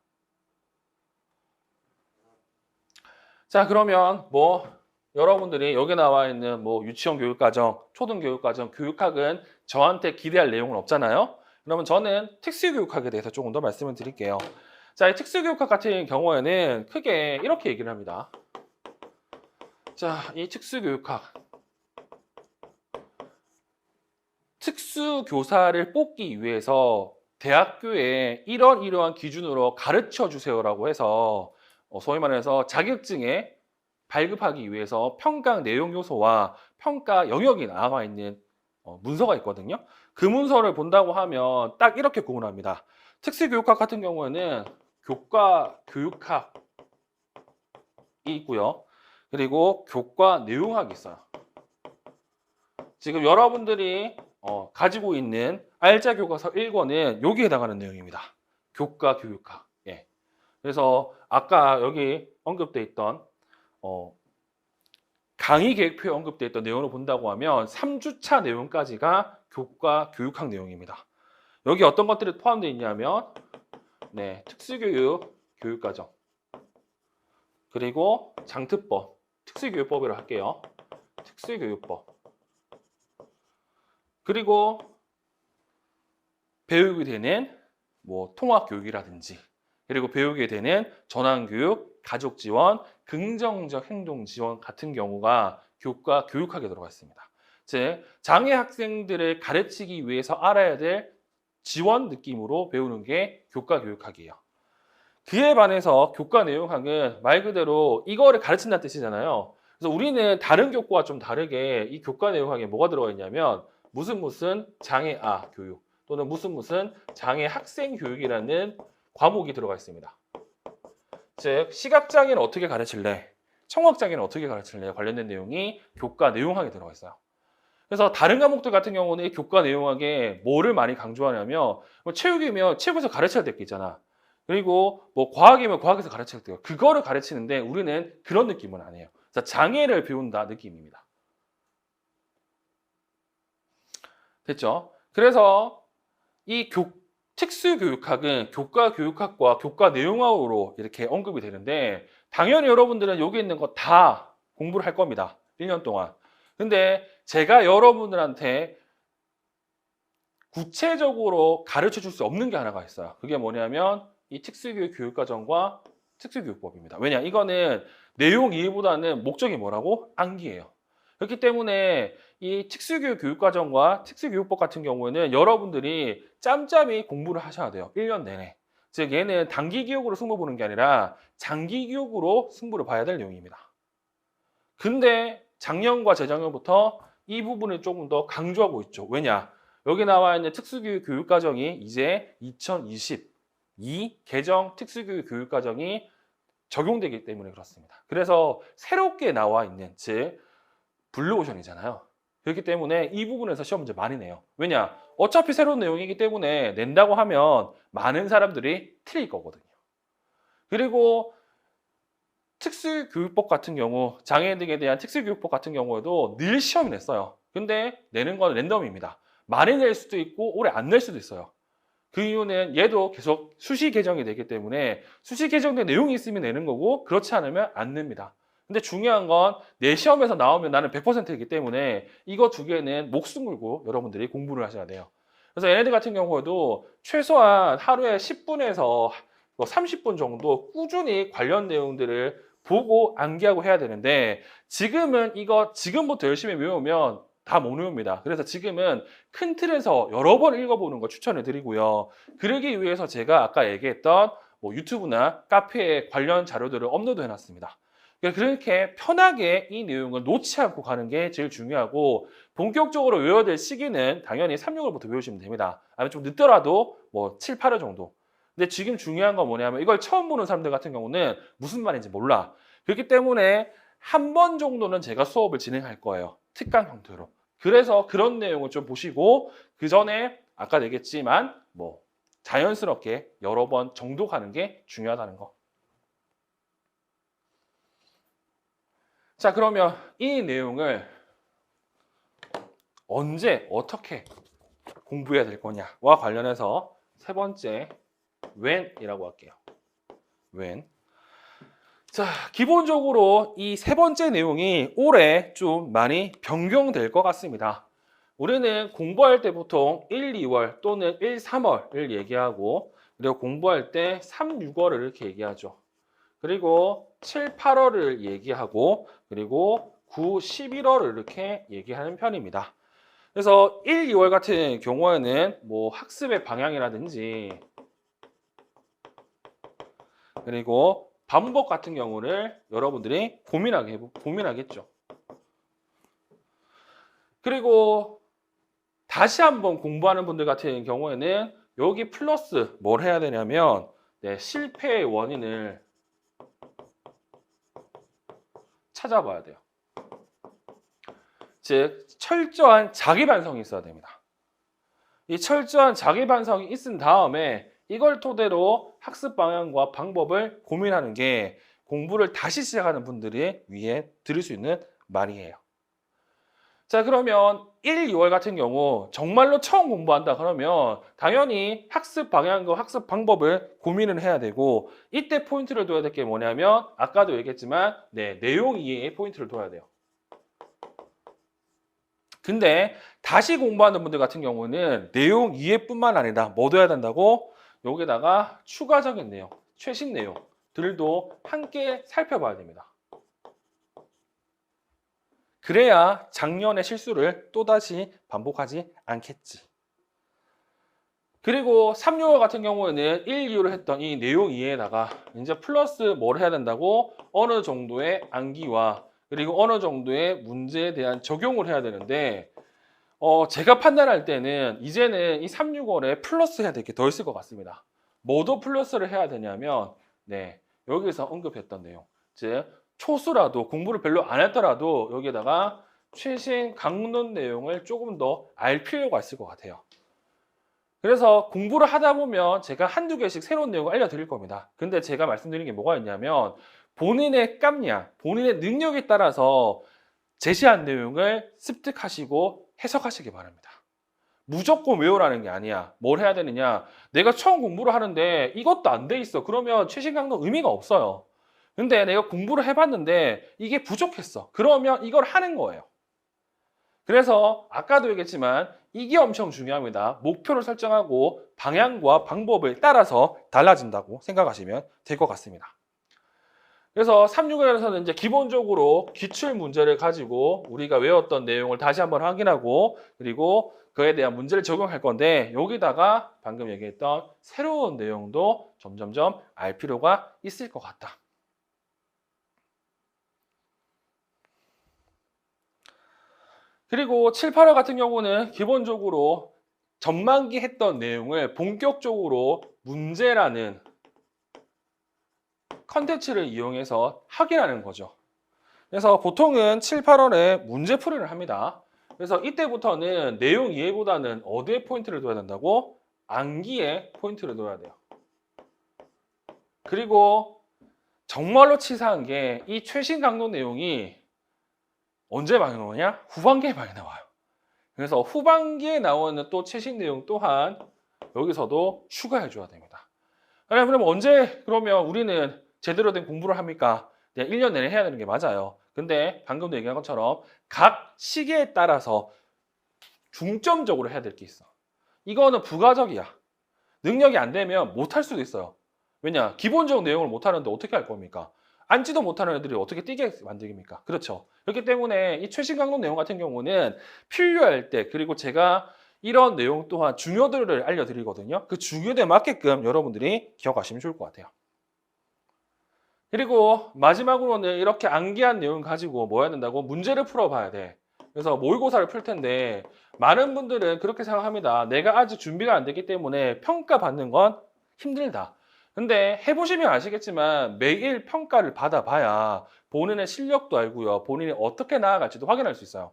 자, 그러면 뭐 여러분들이 여기 나와 있는 뭐 유치원 교육과정, 초등교육과정, 교육학은 저한테 기대할 내용은 없잖아요. 그러면 저는 특수교육학에 대해서 조금 더 말씀을 드릴게요. 자, 이 특수교육학 같은 경우에는 크게 이렇게 얘기를 합니다. 자, 이 특수교육학. 특수교사를 뽑기 위해서 대학교에 이러한 기준으로 가르쳐 주세요라고 해서 소위 말해서 자격증에 발급하기 위해서 평가 내용 요소와 평가 영역이 나와 있는 문서가 있거든요. 그 문서를 본다고 하면 딱 이렇게 구분합니다. 특수교육학 같은 경우에는 교과 교육학이 있고요. 그리고 교과 내용학이 있어요. 지금 여러분들이 가지고 있는 알짜 교과서 1권은 여기에 해당하는 내용입니다. 교과 교육학. 예. 그래서 아까 여기 언급돼 있던 강의 계획표에 언급돼 있던 내용을 본다고 하면 3주차 내용까지가 교과 교육학 내용입니다. 여기 어떤 것들이 포함되어 있냐면 네, 특수교육 교육과정, 그리고 장특법, 특수교육법이라고 할게요. 특수교육법, 그리고 배우게 되는 뭐 통합교육이라든지, 그리고 배우게 되는 전환교육, 가족지원, 긍정적 행동지원 같은 경우가 교과 교육학에 들어가 있습니다. 즉 장애 학생들을 가르치기 위해서 알아야 될 지원 느낌으로 배우는 게 교과 교육학이에요. 그에 반해서 교과 내용학은 말 그대로 이거를 가르친다는 뜻이잖아요. 그래서 우리는 다른 교과와 좀 다르게 이 교과 내용학에 뭐가 들어가 있냐면 무슨 장애아 교육 또는 무슨 장애 학생 교육이라는 과목이 들어가 있습니다. 즉 시각장애는 어떻게 가르칠래? 청각장애는 어떻게 가르칠래? 관련된 내용이 교과 내용학에 들어가 있어요. 그래서 다른 과목들 같은 경우는 이 교과 내용학에 뭐를 많이 강조하냐면 뭐 체육이면 체육에서 가르쳐야 될 게 있잖아. 그리고 뭐 과학이면 과학에서 가르쳐야 될 거. 그거를 가르치는데 우리는 그런 느낌은 아니에요. 그래서 장애를 배운다 느낌입니다. 됐죠? 그래서 이 특수교육학은 교과 교육학과 교과 내용학으로 이렇게 언급이 되는데 당연히 여러분들은 여기 있는 거 다 공부를 할 겁니다. 1년 동안. 근데 제가 여러분들한테 구체적으로 가르쳐 줄 수 없는 게 하나가 있어요. 그게 뭐냐면 이 특수교육 교육과정과 특수교육법입니다. 왜냐? 이거는 내용 이해보다는 목적이 뭐라고? 암기예요. 그렇기 때문에 이 특수교육 교육과정과 특수교육법 같은 경우에는 여러분들이 짬짬이 공부를 하셔야 돼요. 1년 내내. 즉 얘는 단기 기억으로 승부 보는 게 아니라 장기 기억으로 승부를 봐야 될 내용입니다. 근데 작년과 재작년부터 이 부분을 조금 더 강조하고 있죠. 왜냐? 여기 나와 있는 특수교육 교육과정이 이제 2022 개정 특수교육 교육과정이 적용되기 때문에 그렇습니다. 그래서 새롭게 나와 있는, 즉 블루오션이잖아요. 그렇기 때문에 이 부분에서 시험 문제 많이 내요. 왜냐? 어차피 새로운 내용이기 때문에 낸다고 하면 많은 사람들이 틀릴 거거든요. 그리고 특수교육법 같은 경우, 장애인 등에 대한 특수교육법 같은 경우에도 늘 시험이 냈어요. 근데 내는 건 랜덤입니다. 많이 낼 수도 있고 오래 안 낼 수도 있어요. 그 이유는 얘도 계속 수시 개정이 되기 때문에 수시 개정된 내용이 있으면 내는 거고 그렇지 않으면 안 냅니다. 근데 중요한 건 내 시험에서 나오면 나는 100%이기 때문에 이거 두 개는 목숨 걸고 여러분들이 공부를 하셔야 돼요. 그래서 얘네들 같은 경우에도 최소한 하루에 10분에서 30분 정도 꾸준히 관련 내용들을 보고 암기하고 해야 되는데 지금은 이거 지금부터 열심히 외우면 다 못 외웁니다. 그래서 지금은 큰 틀에서 여러 번 읽어보는 거 추천해 드리고요. 그러기 위해서 제가 아까 얘기했던 뭐 유튜브나 카페에 관련 자료들을 업로드 해놨습니다. 그렇게 편하게 이 내용을 놓지 않고 가는 게 제일 중요하고 본격적으로 외워야 될 시기는 당연히 3, 6월부터 외우시면 됩니다. 아니면 좀 늦더라도 뭐 7, 8월 정도. 근데 지금 중요한 건 뭐냐면 이걸 처음 보는 사람들 같은 경우는 무슨 말인지 몰라. 그렇기 때문에 한 번 정도는 제가 수업을 진행할 거예요. 특강 형태로. 그래서 그런 내용을 좀 보시고 그 전에 아까 얘기했지만 뭐 자연스럽게 여러 번 정도 가는 게 중요하다는 거. 자, 그러면 이 내용을 언제 어떻게 공부해야 될 거냐와 관련해서 세 번째 when이라고 할게요. when. 자, 기본적으로 이 세 번째 내용이 올해 좀 많이 변경될 것 같습니다. 우리는 공부할 때 보통 1, 2월 또는 1, 3월을 얘기하고 그리고 공부할 때 3, 6월을 이렇게 얘기하죠. 그리고 7, 8월을 얘기하고 그리고 9, 11월을 이렇게 얘기하는 편입니다. 그래서 1, 2월 같은 경우에는 뭐 학습의 방향이라든지 그리고 방법 같은 경우를 여러분들이 고민하겠죠. 그리고 다시 한번 공부하는 분들 같은 경우에는 여기 플러스 뭘 해야 되냐면 실패의 원인을 찾아봐야 돼요. 즉 철저한 자기 반성이 있어야 됩니다. 이 철저한 자기 반성이 있은 다음에 이걸 토대로 학습 방향과 방법을 고민하는 게 공부를 다시 시작하는 분들이 위해 들을 수 있는 말이에요. 자, 그러면 1, 2월 같은 경우 정말로 처음 공부한다 그러면 당연히 학습 방향과 학습 방법을 고민을 해야 되고 이때 포인트를 둬야 될 게 뭐냐면 아까도 얘기했지만 내용 이해에 포인트를 둬야 돼요. 근데 다시 공부하는 분들 같은 경우는 내용 이해뿐만 아니라 뭐 둬야 된다고? 여기다가 추가적인 내용, 최신 내용들도 함께 살펴봐야 됩니다. 그래야 작년의 실수를 또다시 반복하지 않겠지. 그리고 3, 6월 같은 경우에는 1, 2를 했던 이 내용 이해에다가 이제 플러스 뭘 해야 된다고? 어느 정도의 암기와 그리고 어느 정도의 문제에 대한 적용을 해야 되는데 제가 판단할 때는 이제는 이 3, 6월에 플러스 해야 될 게 더 있을 것 같습니다. 뭐도 플러스를 해야 되냐면 여기서 언급했던 내용, 즉 초수라도 공부를 별로 안 했더라도 여기에다가 최신 강론 내용을 조금 더 알 필요가 있을 것 같아요. 그래서 공부를 하다 보면 제가 한두 개씩 새로운 내용을 알려드릴 겁니다. 근데 제가 말씀드린 게 뭐가 있냐면 본인의 깜냥, 본인의 능력에 따라서 제시한 내용을 습득하시고 해석하시기 바랍니다. 무조건 외우라는 게 아니야. 뭘 해야 되느냐? 내가 처음 공부를 하는데 이것도 안 돼 있어. 그러면 최신 강론 의미가 없어요. 근데 내가 공부를 해봤는데 이게 부족했어. 그러면 이걸 하는 거예요. 그래서 아까도 얘기했지만 이게 엄청 중요합니다. 목표를 설정하고 방향과 방법을 따라서 달라진다고 생각하시면 될 것 같습니다. 그래서 3, 6월에서는 이제 기본적으로 기출 문제를 가지고 우리가 외웠던 내용을 다시 한번 확인하고 그리고 그에 대한 문제를 적용할 건데 여기다가 방금 얘기했던 새로운 내용도 점점점 알 필요가 있을 것 같다. 그리고 7, 8월 같은 경우는 기본적으로 전반기 했던 내용을 본격적으로 문제라는 컨텐츠를 이용해서 확인하는 거죠. 그래서 보통은 7, 8월에 문제풀이를 합니다. 그래서 이때부터는 내용 이해보다는 어디에 포인트를 둬야 된다고? 암기에 포인트를 둬야 돼요. 그리고 정말로 치사한 게 이 최신 강도 내용이 언제 많이 나오냐? 후반기에 많이 나와요. 그래서 후반기에 나오는 또 최신 내용 또한 여기서도 추가해 줘야 됩니다. 그러면 언제 그러면 우리는 제대로 된 공부를 합니까? 그냥 1년 내내 해야 되는 게 맞아요. 근데 방금도 얘기한 것처럼 각 시기에 따라서 중점적으로 해야 될 게 있어. 이거는 부가적이야. 능력이 안 되면 못할 수도 있어요. 왜냐? 기본적 내용을 못하는데 어떻게 할 겁니까? 앉지도 못하는 애들이 어떻게 뛰게 만들깁니까? 그렇죠. 그렇기 때문에 이 최신 강론 내용 같은 경우는 필요할 때, 그리고 제가 이런 내용 또한 중요도를 알려드리거든요. 그 중요도에 맞게끔 여러분들이 기억하시면 좋을 것 같아요. 그리고 마지막으로는 이렇게 암기한 내용 가지고 뭐 해야 된다고? 문제를 풀어봐야 돼. 그래서 모의고사를 풀 텐데 많은 분들은 그렇게 생각합니다. 내가 아직 준비가 안 됐기 때문에 평가받는 건 힘들다. 근데 해보시면 아시겠지만 매일 평가를 받아봐야 본인의 실력도 알고요. 본인이 어떻게 나아갈지도 확인할 수 있어요.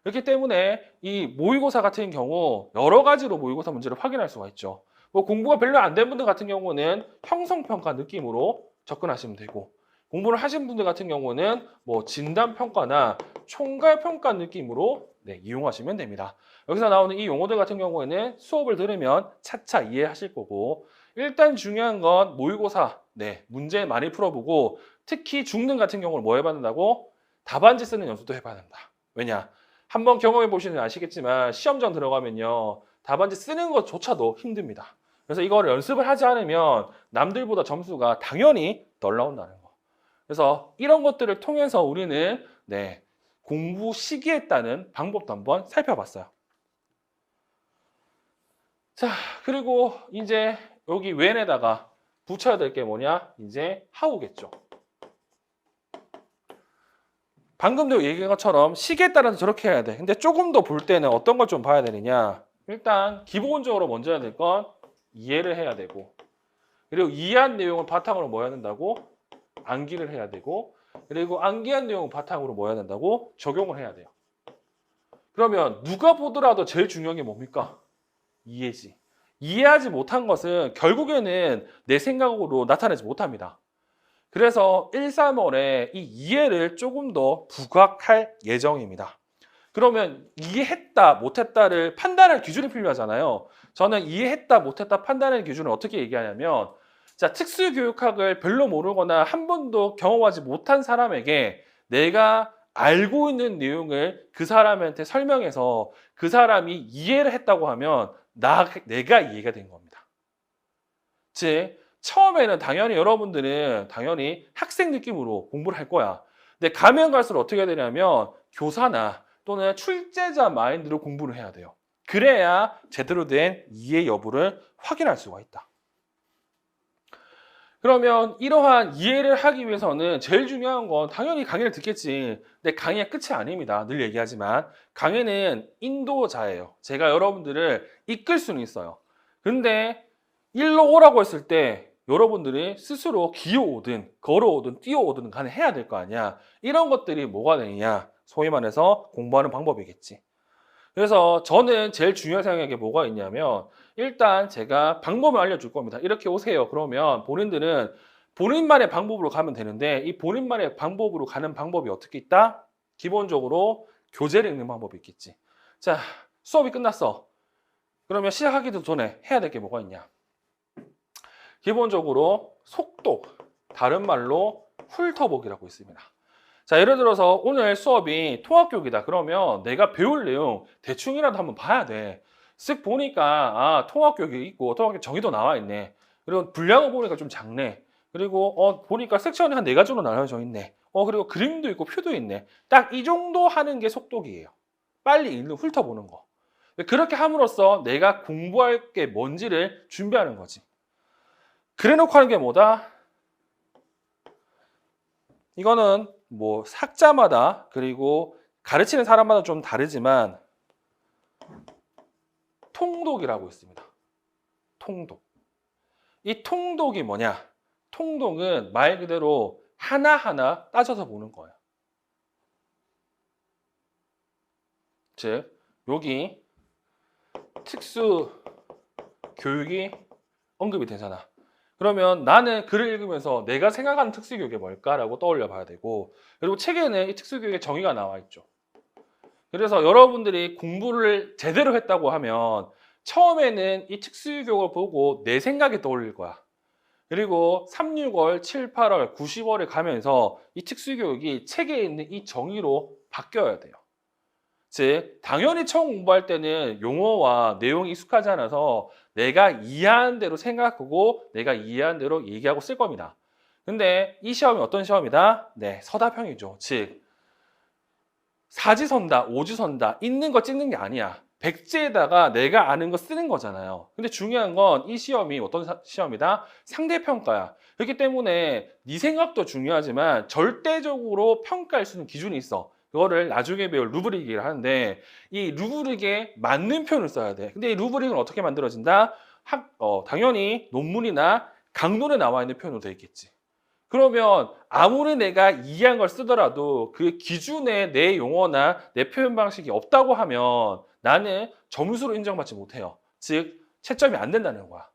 그렇기 때문에 이 모의고사 같은 경우 여러 가지로 모의고사 문제를 확인할 수가 있죠. 뭐 공부가 별로 안 된 분들 같은 경우는 형성평가 느낌으로 접근하시면 되고, 공부를 하신 분들 같은 경우는 뭐 진단평가나 총괄평가 느낌으로 이용하시면 됩니다. 여기서 나오는 이 용어들 같은 경우에는 수업을 들으면 차차 이해하실 거고, 일단 중요한 건 모의고사 문제 많이 풀어보고, 특히 중등 같은 경우는 뭐 해봐야 된다고? 답안지 쓰는 연습도 해봐야 된다. 왜냐? 한번 경험해 보시면 아시겠지만 시험장 들어가면요, 답안지 쓰는 것조차도 힘듭니다. 그래서 이걸 연습을 하지 않으면 남들보다 점수가 당연히 덜 나온다는 거. 그래서 이런 것들을 통해서 우리는 공부 시기에 따른 방법도 한번 살펴봤어요. 자, 그리고 이제 여기 when에다가 붙여야 될 게 뭐냐? 이제 how겠죠. 방금도 얘기한 것처럼 시기에 따라서 저렇게 해야 돼. 근데 조금 더 볼 때는 어떤 걸 좀 봐야 되느냐? 일단 기본적으로 먼저 해야 될 건 이해를 해야 되고, 그리고 이해한 내용을 바탕으로 뭐 해야 된다고? 암기를 해야 되고, 그리고 암기한 내용을 바탕으로 뭐 해야 된다고? 적용을 해야 돼요. 그러면 누가 보더라도 제일 중요한 게 뭡니까? 이해지. 이해하지 못한 것은 결국에는 내 생각으로 나타내지 못합니다. 그래서 1, 3월에 이 이해를 조금 더 부각할 예정입니다. 그러면 이해했다, 못했다를 판단할 기준이 필요하잖아요. 저는 이해했다, 못했다 판단하는 기준을 어떻게 얘기하냐면, 자, 특수교육학을 별로 모르거나 한 번도 경험하지 못한 사람에게 내가 알고 있는 내용을 그 사람한테 설명해서 그 사람이 이해를 했다고 하면 내가 이해가 된 겁니다. 즉, 처음에는 당연히 여러분들은 당연히 학생 느낌으로 공부를 할 거야. 근데 가면 갈수록 어떻게 해야 되냐면 교사나 또는 출제자 마인드로 공부를 해야 돼요. 그래야 제대로 된 이해 여부를 확인할 수가 있다. 그러면 이러한 이해를 하기 위해서는 제일 중요한 건 당연히 강의를 듣겠지. 근데 강의가 끝이 아닙니다. 늘 얘기하지만 강의는 인도자예요. 제가 여러분들을 이끌 수는 있어요. 근데 일로 오라고 했을 때 여러분들이 스스로 기어오든 걸어오든 뛰어오든 간에 해야 될 거 아니야. 이런 것들이 뭐가 되느냐? 소위 말해서 공부하는 방법이겠지. 그래서 저는 제일 중요하게 생각하는 게 뭐가 있냐면, 일단 제가 방법을 알려줄 겁니다. 이렇게 오세요. 그러면 본인들은 본인만의 방법으로 가면 되는데, 이 본인만의 방법으로 가는 방법이 어떻게 있다? 기본적으로 교재를 읽는 방법이 있겠지. 자, 수업이 끝났어. 그러면 시작하기도 전에 해야 될 게 뭐가 있냐? 기본적으로 속독, 다른 말로 훑어보기라고 있습니다. 자, 예를 들어서 오늘 수업이 통합교육이다. 그러면 내가 배울 내용 대충이라도 한번 봐야 돼. 쓱 보니까 통합교육이 있고 통합교육 정의도 나와 있네. 그리고 분량을 보니까 좀 작네. 그리고 보니까 섹션이 한 4가지로 나눠져 있네. 그리고 그림도 있고 표도 있네. 딱 이 정도 하는 게 속독이에요. 빨리 읽는 훑어보는 거. 그렇게 함으로써 내가 공부할 게 뭔지를 준비하는 거지. 그래놓고 하는 게 뭐다? 이거는 뭐 학자마다 그리고 가르치는 사람마다 좀 다르지만 통독이라고 있습니다. 통독. 이 통독이 뭐냐? 통독은 말 그대로 하나하나 따져서 보는 거예요. 즉, 여기 특수 교육이 언급이 되잖아. 그러면 나는 글을 읽으면서 내가 생각하는 특수교육이 뭘까라고 떠올려 봐야 되고, 그리고 책에는 이 특수교육의 정의가 나와 있죠. 그래서 여러분들이 공부를 제대로 했다고 하면 처음에는 이 특수교육을 보고 내 생각이 떠올릴 거야. 그리고 3, 6월, 7, 8월, 9, 10월에 가면서 이 특수교육이 책에 있는 이 정의로 바뀌어야 돼요. 즉, 당연히 처음 공부할 때는 용어와 내용이 익숙하지 않아서 내가 이해한 대로 생각하고 내가 이해한 대로 얘기하고 쓸 겁니다. 근데 이 시험이 어떤 시험이다? 네, 서답형이죠. 즉, 사지선다, 오지선다, 있는 거 찍는 게 아니야. 백지에다가 내가 아는 거 쓰는 거잖아요. 근데 중요한 건 이 시험이 어떤 시험이다? 상대평가야. 그렇기 때문에 네 생각도 중요하지만 절대적으로 평가할 수 있는 기준이 있어. 그거를 나중에 배울 루브릭이라 하는데 이 루브릭에 맞는 표현을 써야 돼. 근데 이 루브릭은 어떻게 만들어진다? 당연히 논문이나 강론에 나와 있는 표현으로 되어 있겠지. 그러면 아무리 내가 이해한 걸 쓰더라도 그 기준에 내 용어나 내 표현 방식이 없다고 하면 나는 점수로 인정받지 못해요. 즉, 채점이 안 된다는 거야.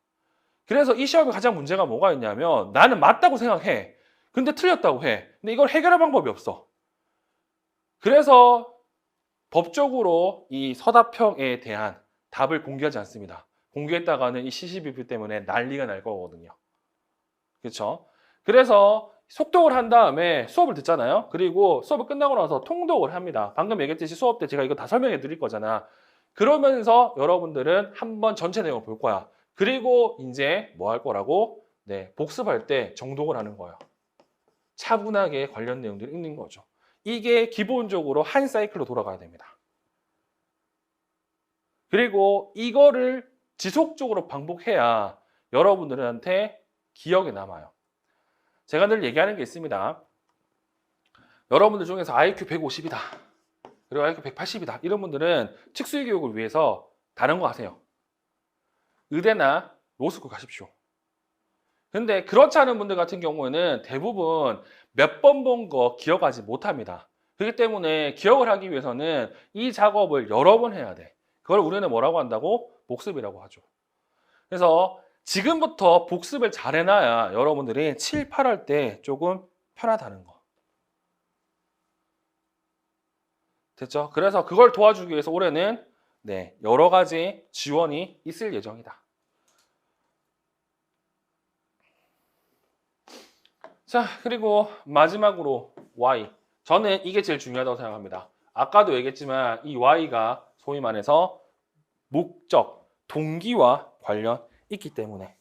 그래서 이 시험에 가장 문제가 뭐가 있냐면 나는 맞다고 생각해. 근데 틀렸다고 해. 근데 이걸 해결할 방법이 없어. 그래서 법적으로 이 서답형에 대한 답을 공개하지 않습니다. 공개했다가는 이 CCBP 때문에 난리가 날 거거든요. 그렇죠? 그래서 속독을 한 다음에 수업을 듣잖아요. 그리고 수업을 끝나고 나서 통독을 합니다. 방금 얘기했듯이 수업 때 제가 이거 다 설명해 드릴 거잖아. 그러면서 여러분들은 한번 전체 내용을 볼 거야. 그리고 이제 뭐 할 거라고? 네, 복습할 때 정독을 하는 거예요. 차분하게 관련 내용들을 읽는 거죠. 이게 기본적으로 한 사이클로 돌아가야 됩니다. 그리고 이거를 지속적으로 반복해야 여러분들한테 기억에 남아요. 제가 늘 얘기하는 게 있습니다. 여러분들 중에서 IQ 150이다. 그리고 IQ 180이다. 이런 분들은 특수교육을 위해서 다른 거 하세요. 의대나 로스쿨 가십시오. 근데 그렇지 않은 분들 같은 경우에는 대부분 몇 번 본 거 기억하지 못합니다. 그렇기 때문에 기억을 하기 위해서는 이 작업을 여러 번 해야 돼. 그걸 우리는 뭐라고 한다고? 복습이라고 하죠. 그래서 지금부터 복습을 잘 해놔야 여러분들이 7, 8할 때 조금 편하다는 거. 됐죠? 그래서 그걸 도와주기 위해서 올해는 네, 여러 가지 지원이 있을 예정이다. 자, 그리고 마지막으로 Y. 저는 이게 제일 중요하다고 생각합니다. 아까도 얘기했지만 이 Y가 소위 말해서 목적, 동기와 관련 있기 때문에.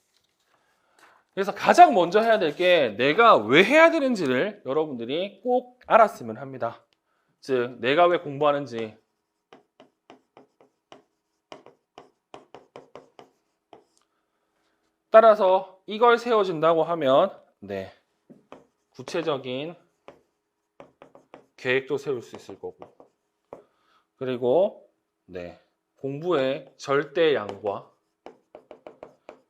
그래서 가장 먼저 해야 될 게 내가 왜 해야 되는지를 여러분들이 꼭 알았으면 합니다. 즉, 내가 왜 공부하는지, 따라서 이걸 세워진다고 하면 네, 구체적인 계획도 세울 수 있을 거고, 그리고 네, 공부의 절대량과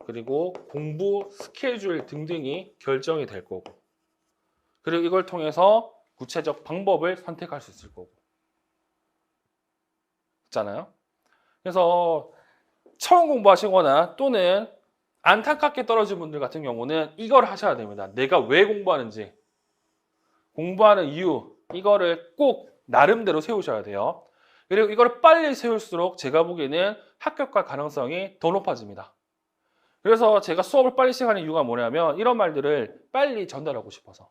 그리고 공부 스케줄 등등이 결정이 될 거고, 그리고 이걸 통해서 구체적 방법을 선택할 수 있을 거고. 있잖아요. 그래서 처음 공부하시거나 또는 안타깝게 떨어진 분들 같은 경우는 이걸 하셔야 됩니다. 내가 왜 공부하는지, 공부하는 이유, 이거를 꼭 나름대로 세우셔야 돼요. 그리고 이걸 빨리 세울수록 제가 보기에는 합격할 가능성이 더 높아집니다. 그래서 제가 수업을 빨리 시작하는 이유가 뭐냐면 이런 말들을 빨리 전달하고 싶어서.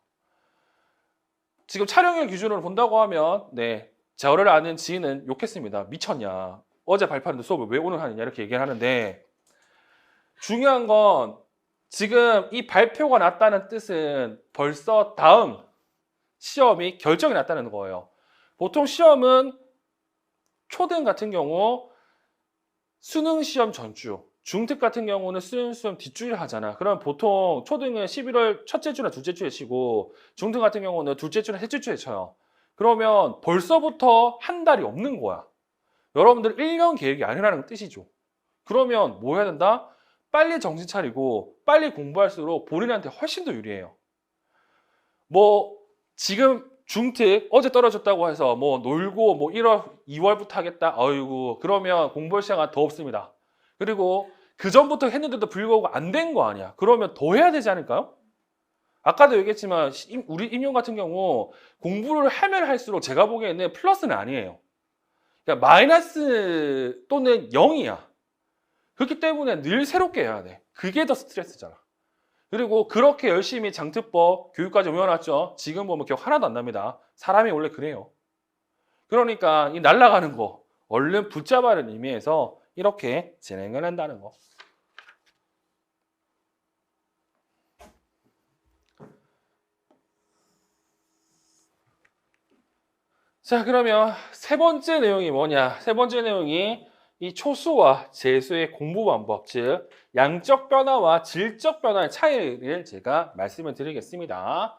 지금 촬영일 기준으로 본다고 하면 네, 저를 아는 지인은 욕했습니다. 미쳤냐. 어제 발표하는데 수업을 왜 오늘 하느냐 이렇게 얘기를 하는데, 중요한 건 지금 이 발표가 났다는 뜻은 벌써 다음 시험이 결정이 났다는 거예요. 보통 시험은 초등 같은 경우 수능 시험 전주, 중특 같은 경우는 수능 시험 뒷주일 하잖아. 그럼 보통 초등은 11월 첫째 주나 둘째 주에 치고 중특 같은 경우는 둘째 주나 셋째 주에 쳐요. 그러면 벌써부터 한 달이 없는 거야. 여러분들 1년 계획이 아니라는 뜻이죠. 그러면 뭐 해야 된다? 빨리 정신 차리고 빨리 공부할수록 본인한테 훨씬 더 유리해요. 뭐 지금 중특 어제 떨어졌다고 해서 뭐 놀고 뭐 1월, 2월부터 하겠다. 어이구, 그러면 공부할 시간이 더 없습니다. 그리고 그 전부터 했는데도 불구하고 안 된 거 아니야. 그러면 더 해야 되지 않을까요? 아까도 얘기했지만 우리 임용 같은 경우 공부를 하면 할수록 제가 보기에는 플러스는 아니에요. 그러니까 마이너스 또는 0이야. 그렇기 때문에 늘 새롭게 해야 돼. 그게 더 스트레스잖아. 그리고 그렇게 열심히 장특법 교육까지 외워놨죠. 지금 보면 기억 하나도 안 납니다. 사람이 원래 그래요. 그러니까 이 날아가는 거 얼른 붙잡아라는 의미에서 이렇게 진행을 한다는 거. 자, 그러면 세 번째 내용이 뭐냐? 세 번째 내용이 이 초수와 재수의 공부 방법, 즉 양적 변화와 질적 변화의 차이를 제가 말씀을 드리겠습니다.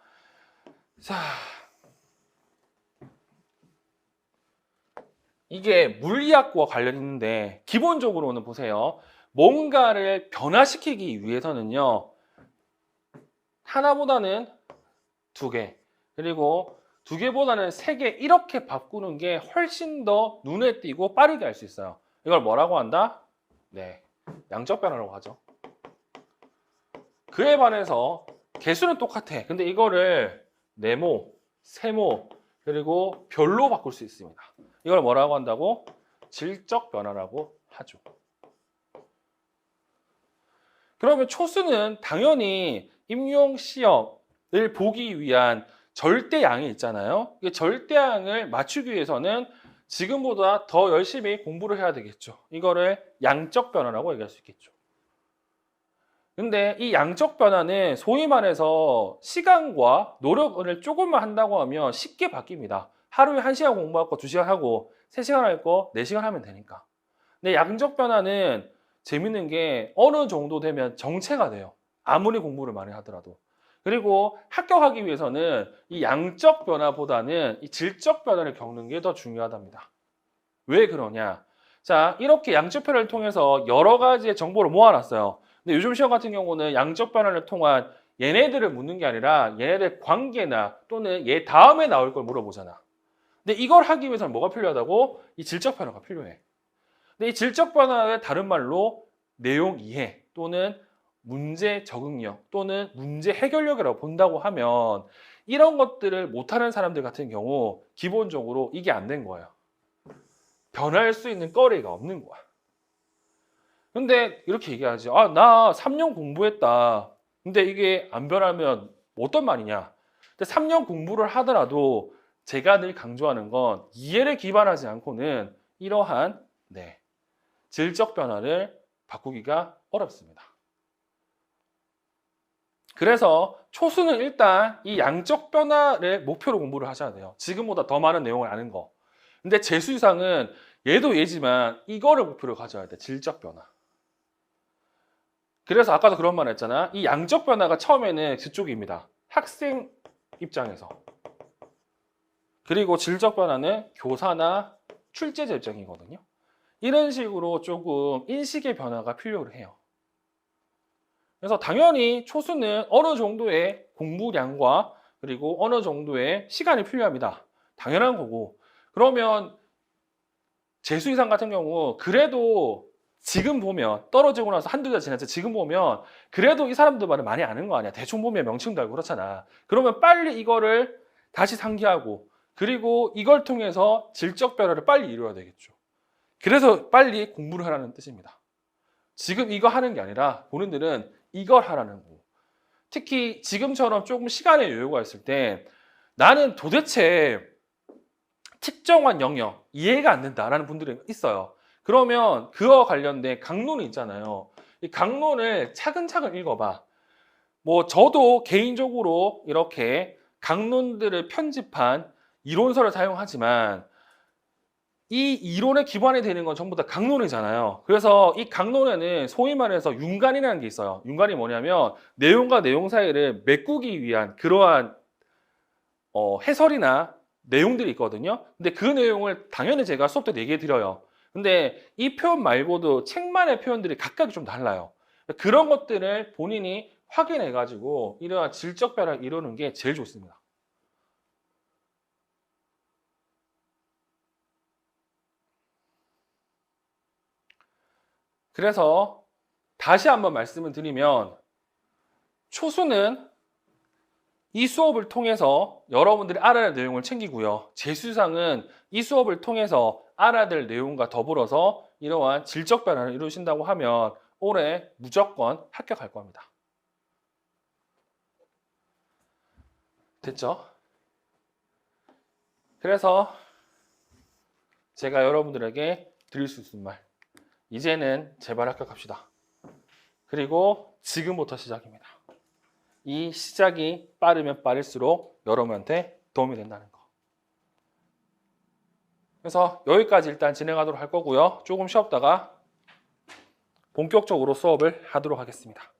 자, 이게 물리학과 관련 있는데 기본적으로는 보세요. 뭔가를 변화시키기 위해서는요. 하나보다는 두 개, 그리고 두 개보다는 세 개 이렇게 바꾸는 게 훨씬 더 눈에 띄고 빠르게 할 수 있어요. 이걸 뭐라고 한다? 네, 양적 변화라고 하죠. 그에 반해서 개수는 똑같아. 근데 이거를 네모, 세모, 그리고 별로 바꿀 수 있습니다. 이걸 뭐라고 한다고? 질적 변화라고 하죠. 그러면 초수는 당연히 임용 시험을 보기 위한 절대양이 있잖아요. 이 절대양을 맞추기 위해서는 지금보다 더 열심히 공부를 해야 되겠죠. 이거를 양적 변화라고 얘기할 수 있겠죠. 근데 이 양적 변화는 소위 말해서 시간과 노력을 조금만 한다고 하면 쉽게 바뀝니다. 하루에 1시간 공부할 거 2시간 하고 3시간 할 거 4시간 하면 되니까. 근데 양적 변화는 재밌는 게 어느 정도 되면 정체가 돼요. 아무리 공부를 많이 하더라도. 그리고 합격하기 위해서는 이 양적 변화보다는 이 질적 변화를 겪는 게 더 중요하답니다. 왜 그러냐? 자, 이렇게 양적 변화를 통해서 여러 가지의 정보를 모아놨어요. 근데 요즘 시험 같은 경우는 양적 변화를 통한 얘네들을 묻는 게 아니라 얘네들 관계나 또는 얘 다음에 나올 걸 물어보잖아. 근데 이걸 하기 위해서는 뭐가 필요하다고? 이 질적 변화가 필요해. 근데 이 질적 변화를 다른 말로 내용 이해 또는 문제 적응력 또는 문제 해결력이라고 본다고 하면 이런 것들을 못하는 사람들 같은 경우 기본적으로 이게 안 된 거예요. 변할 수 있는 거리가 없는 거야. 근데 이렇게 얘기하지. 아, 나 3년 공부했다. 근데 이게 안 변하면 어떤 말이냐? 근데 3년 공부를 하더라도 제가 늘 강조하는 건 이해를 기반하지 않고는 이러한 질적 변화를 바꾸기가 어렵습니다. 그래서 초수는 일단 이 양적 변화를 목표로 공부를 하셔야 돼요. 지금보다 더 많은 내용을 아는 거. 근데 재수 이상은 얘도 얘지만 이거를 목표로 가져야 돼. 질적 변화. 그래서 아까도 그런 말 했잖아. 이 양적 변화가 처음에는 그쪽입니다. 학생 입장에서. 그리고 질적 변화는 교사나 출제자 입장이거든요. 이런 식으로 조금 인식의 변화가 필요를 해요. 그래서 당연히 초수는 어느 정도의 공부량과 그리고 어느 정도의 시간이 필요합니다. 당연한 거고. 그러면 재수 이상 같은 경우 그래도 지금 보면 떨어지고 나서 한두 달 지났지 지금 보면 그래도 이 사람들 말을 많이 아는 거 아니야. 대충 보면 명칭도 알고 그렇잖아. 그러면 빨리 이거를 다시 상기하고 그리고 이걸 통해서 질적 변화를 빨리 이루어야 되겠죠. 그래서 빨리 공부를 하라는 뜻입니다. 지금 이거 하는 게 아니라 본인들은 이걸 하라는 거고. 특히 지금처럼 조금 시간의 여유가 있을 때 나는 도대체 특정한 영역 이해가 안 된다라는 분들이 있어요. 그러면 그와 관련된 강론이 있잖아요. 이 강론을 차근차근 읽어봐. 뭐 저도 개인적으로 이렇게 강론들을 편집한 이론서를 사용하지만 이 이론의 기반이 되는 건 전부 다 강론이잖아요. 그래서 이 강론에는 소위 말해서 윤관이라는 게 있어요. 윤관이 뭐냐면 내용과 내용 사이를 메꾸기 위한 그러한 해설이나 내용들이 있거든요. 근데 그 내용을 당연히 제가 수업 때 얘기해 드려요. 근데 이 표현 말고도 책만의 표현들이 각각이 좀 달라요. 그런 것들을 본인이 확인해 가지고 이러한 질적 변화를 이루는 게 제일 좋습니다. 그래서 다시 한번 말씀을 드리면 초수는 이 수업을 통해서 여러분들이 알아야 할 내용을 챙기고요. 재수상은 이 수업을 통해서 알아야 될 내용과 더불어서 이러한 질적 변화를 이루신다고 하면 올해 무조건 합격할 겁니다. 됐죠? 그래서 제가 여러분들에게 드릴 수 있는 말, 이제는 제발 합격합시다. 그리고 지금부터 시작입니다. 이 시작이 빠르면 빠를수록 여러분한테 도움이 된다는 거. 그래서 여기까지 일단 진행하도록 할 거고요. 조금 쉬었다가 본격적으로 수업을 하도록 하겠습니다.